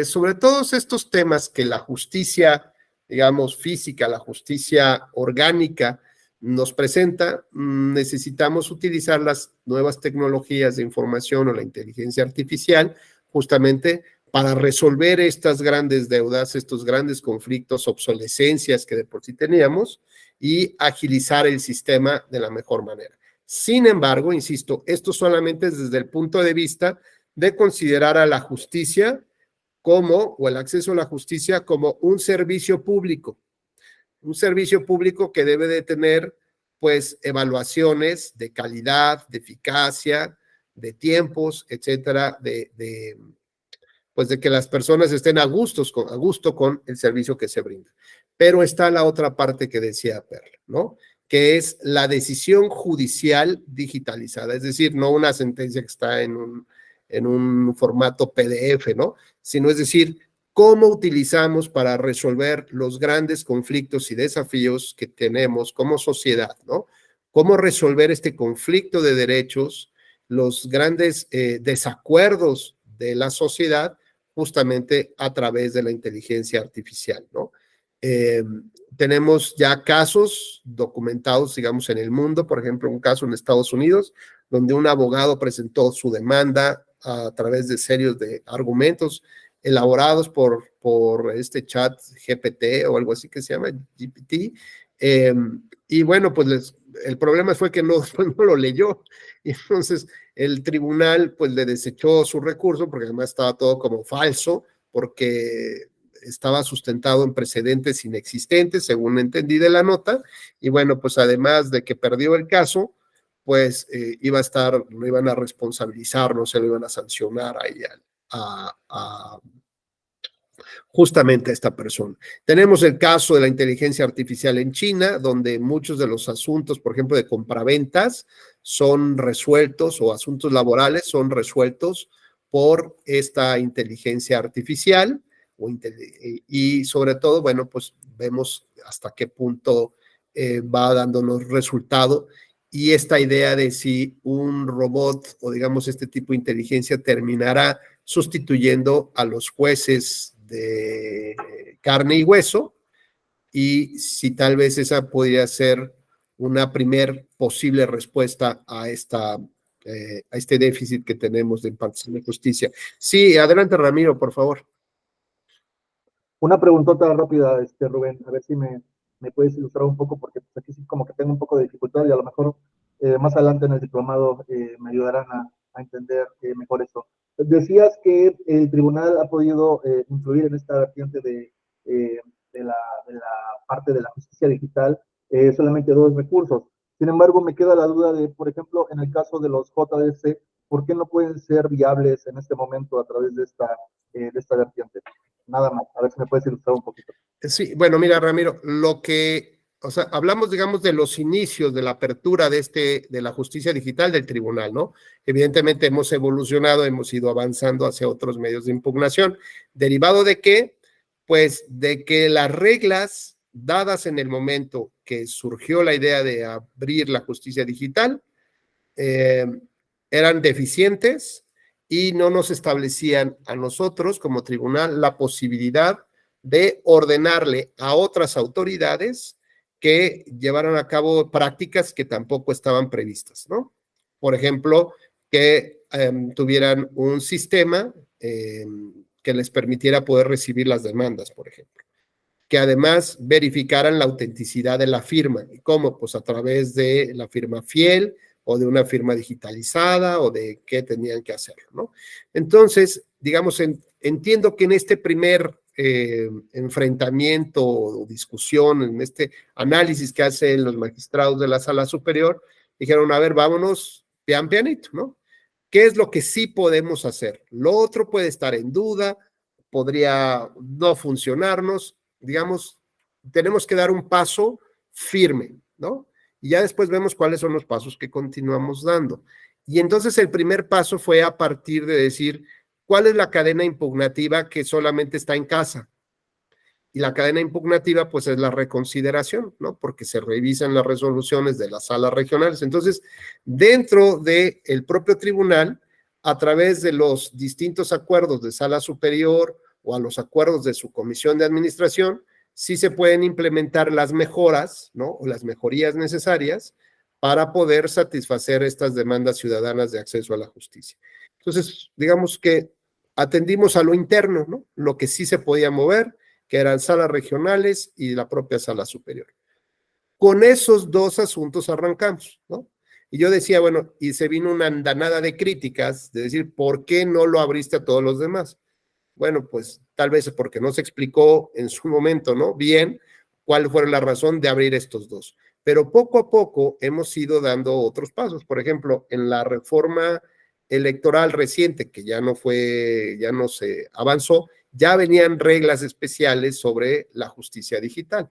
sobre todos estos temas que la justicia, digamos, física, la justicia orgánica nos presenta, necesitamos utilizar las nuevas tecnologías de información o la inteligencia artificial justamente para resolver estas grandes deudas, estos grandes conflictos, obsolescencias que de por sí teníamos y agilizar el sistema de la mejor manera. Sin embargo, insisto, esto solamente es desde el punto de vista de considerar a la justicia o el acceso a la justicia como un servicio público que debe de tener pues evaluaciones de calidad, de eficacia, de tiempos, etcétera, pues de que las personas estén a gusto con el servicio que se brinda. Pero está la otra parte que decía Perla, ¿no? Que es la decisión judicial digitalizada, es decir, no una sentencia que está en un formato PDF, ¿no? Sino es decir, cómo utilizamos para resolver los grandes conflictos y desafíos que tenemos como sociedad, ¿no? Cómo resolver este conflicto de derechos, los grandes desacuerdos de la sociedad, justamente a través de la inteligencia artificial, ¿no? Tenemos ya casos documentados, digamos, en el mundo, por ejemplo, un caso en Estados Unidos, donde un abogado presentó su demanda a través de serios de argumentos elaborados por este chat GPT o algo así que se llama GPT, y bueno, pues el problema fue que no lo leyó, y entonces el tribunal pues le desechó su recurso, porque además estaba todo como falso, porque estaba sustentado en precedentes inexistentes, según entendí de la nota, y bueno, pues además de que perdió el caso, pues lo iban a responsabilizar, no se lo iban a sancionar ahí justamente a esta persona. Tenemos el caso de la inteligencia artificial en China, donde muchos de los asuntos, por ejemplo, de compraventas, son resueltos, o asuntos laborales son resueltos por esta inteligencia artificial, y sobre todo, bueno, pues vemos hasta qué punto va dándonos resultado, y esta idea de si un robot, o digamos este tipo de inteligencia, terminará sustituyendo a los jueces de carne y hueso, y si tal vez esa podría ser una primer posible respuesta a este déficit que tenemos de impartición de justicia. Sí, adelante, Ramiro, por favor. Una preguntota rápida, Rubén, a ver si me puedes ilustrar un poco, porque pues, aquí sí como que tengo un poco de dificultad, y a lo mejor más adelante en el diplomado me ayudarán a entender mejor esto. Decías que el tribunal ha podido influir en esta vertiente de la parte de la justicia digital, solamente 2 recursos. Sin embargo, me queda la duda de, por ejemplo, en el caso de los JDC, ¿por qué no pueden ser viables en este momento a través de esta vertiente? Nada más, a ver si me puedes ilustrar un poquito. Sí, bueno, mira, Ramiro, hablamos, digamos, de los inicios de la apertura de la justicia digital del tribunal, ¿no? Evidentemente hemos evolucionado, hemos ido avanzando hacia otros medios de impugnación. ¿Derivado de qué? Pues de que las reglas dadas en el momento que surgió la idea de abrir la justicia digital eran deficientes y no nos establecían a nosotros como tribunal la posibilidad de ordenarle a otras autoridades que llevaran a cabo prácticas que tampoco estaban previstas, ¿no? Por ejemplo, que tuvieran un sistema que les permitiera poder recibir las demandas, por ejemplo. Que además verificaran la autenticidad de la firma. ¿Y cómo? Pues a través de la firma fiel, o de una firma digitalizada, o de qué tenían que hacerlo, ¿no? Entonces, digamos, entiendo que en este primer enfrentamiento o discusión, en este análisis que hacen los magistrados de la Sala Superior, dijeron, a ver, vámonos pian pianito, ¿no? ¿Qué es lo que sí podemos hacer? Lo otro puede estar en duda, podría no funcionarnos, digamos, tenemos que dar un paso firme, ¿no? Y ya después vemos cuáles son los pasos que continuamos dando. Y entonces el primer paso fue a partir de decir, ¿cuál es la cadena impugnativa que solamente está en casa? Y la cadena impugnativa, pues, es la reconsideración, ¿no? Porque se revisan las resoluciones de las salas regionales. Entonces, dentro del propio tribunal, a través de los distintos acuerdos de sala superior o a los acuerdos de su comisión de administración, sí se pueden implementar las mejoras, ¿no? O las mejorías necesarias para poder satisfacer estas demandas ciudadanas de acceso a la justicia. Entonces, digamos que atendimos a lo interno, ¿no? Lo que sí se podía mover, que eran salas regionales y la propia sala superior. Con esos 2 asuntos arrancamos, ¿no? Y yo decía, bueno, y se vino una andanada de críticas, de decir, ¿por qué no lo abriste a todos los demás? Bueno, pues tal vez porque no se explicó en su momento, ¿no? Bien, cuál fue la razón de abrir estos 2. Pero poco a poco hemos ido dando otros pasos. Por ejemplo, en la reforma electoral reciente, que ya no se avanzó, ya venían reglas especiales sobre la justicia digital.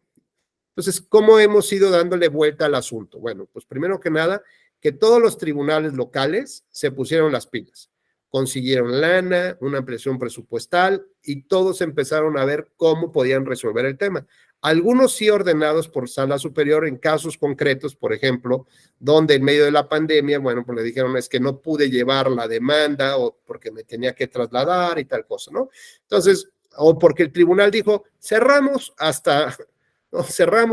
Entonces, ¿cómo hemos ido dándole vuelta al asunto? Bueno, pues primero que nada, que todos los tribunales locales se pusieron las pilas. Consiguieron lana, una ampliación presupuestal, y todos empezaron a ver cómo podían resolver el tema. Algunos sí ordenados por sala superior en casos concretos, por ejemplo, donde en medio de la pandemia, bueno, pues le dijeron, es que no pude llevar la demanda o porque me tenía que trasladar y tal cosa, ¿no? Entonces, o porque el tribunal dijo, cerramos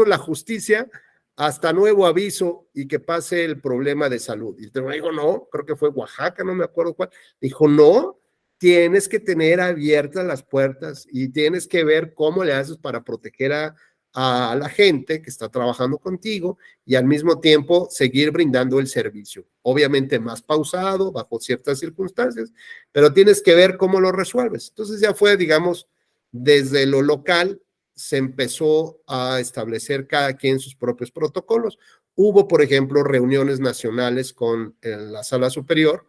la justicia hasta nuevo aviso y que pase el problema de salud. Y el tribunal dijo, no, creo que fue Oaxaca, no me acuerdo cuál. Dijo, no, tienes que tener abiertas las puertas y tienes que ver cómo le haces para proteger a la gente que está trabajando contigo y al mismo tiempo seguir brindando el servicio. Obviamente más pausado, bajo ciertas circunstancias, pero tienes que ver cómo lo resuelves. Entonces ya fue, digamos, desde lo local se empezó a establecer cada quien sus propios protocolos. hubo, por ejemplo, reuniones nacionales con la sala superior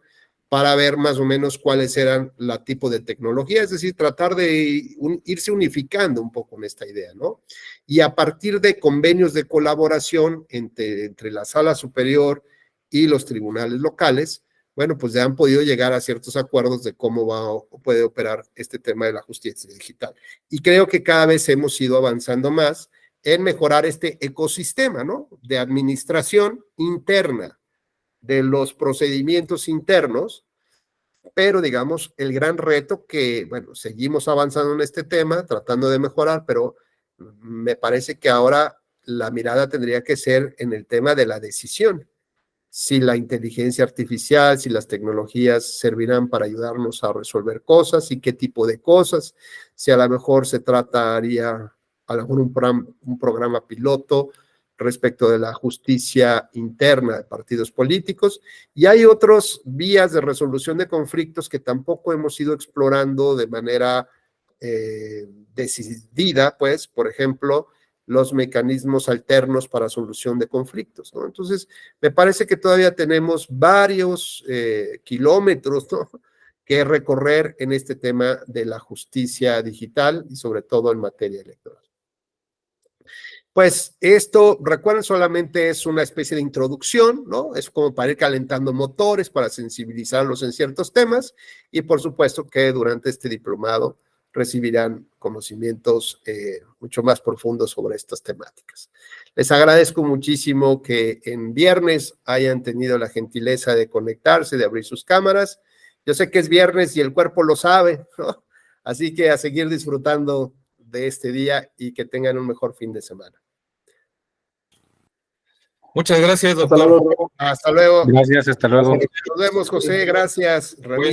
para ver más o menos cuáles eran la tipo de tecnología, es decir, tratar de irse unificando un poco en esta idea, ¿no? Y a partir de convenios de colaboración entre la sala superior y los tribunales locales, bueno, pues ya han podido llegar a ciertos acuerdos de cómo puede operar este tema de la justicia digital. Y creo que cada vez hemos ido avanzando más en mejorar este ecosistema, ¿no? De administración interna, de los procedimientos internos, pero digamos, el gran reto que, bueno, seguimos avanzando en este tema, tratando de mejorar, pero me parece que ahora la mirada tendría que ser en el tema de la decisión. Si la inteligencia artificial, si las tecnologías servirán para ayudarnos a resolver cosas y qué tipo de cosas, si a lo mejor se trataría a lo mejor un programa piloto respecto de la justicia interna de partidos políticos, y hay otras vías de resolución de conflictos que tampoco hemos ido explorando de manera decidida, pues, por ejemplo, los mecanismos alternos para solución de conflictos, ¿no? Entonces, me parece que todavía tenemos varios kilómetros, ¿no?, que recorrer en este tema de la justicia digital y sobre todo en materia electoral. Pues esto, recuerden, solamente es una especie de introducción, ¿no? Es como para ir calentando motores, para sensibilizarlos en ciertos temas y por supuesto que durante este diplomado recibirán conocimientos mucho más profundos sobre estas temáticas. Les agradezco muchísimo que en viernes hayan tenido la gentileza de conectarse, de abrir sus cámaras. Yo sé que es viernes y el cuerpo lo sabe, ¿no? Así que a seguir disfrutando de este día y que tengan un mejor fin de semana. Muchas gracias, doctor. Hasta luego. Gracias, hasta luego. Nos vemos, José. Gracias, Ramiro.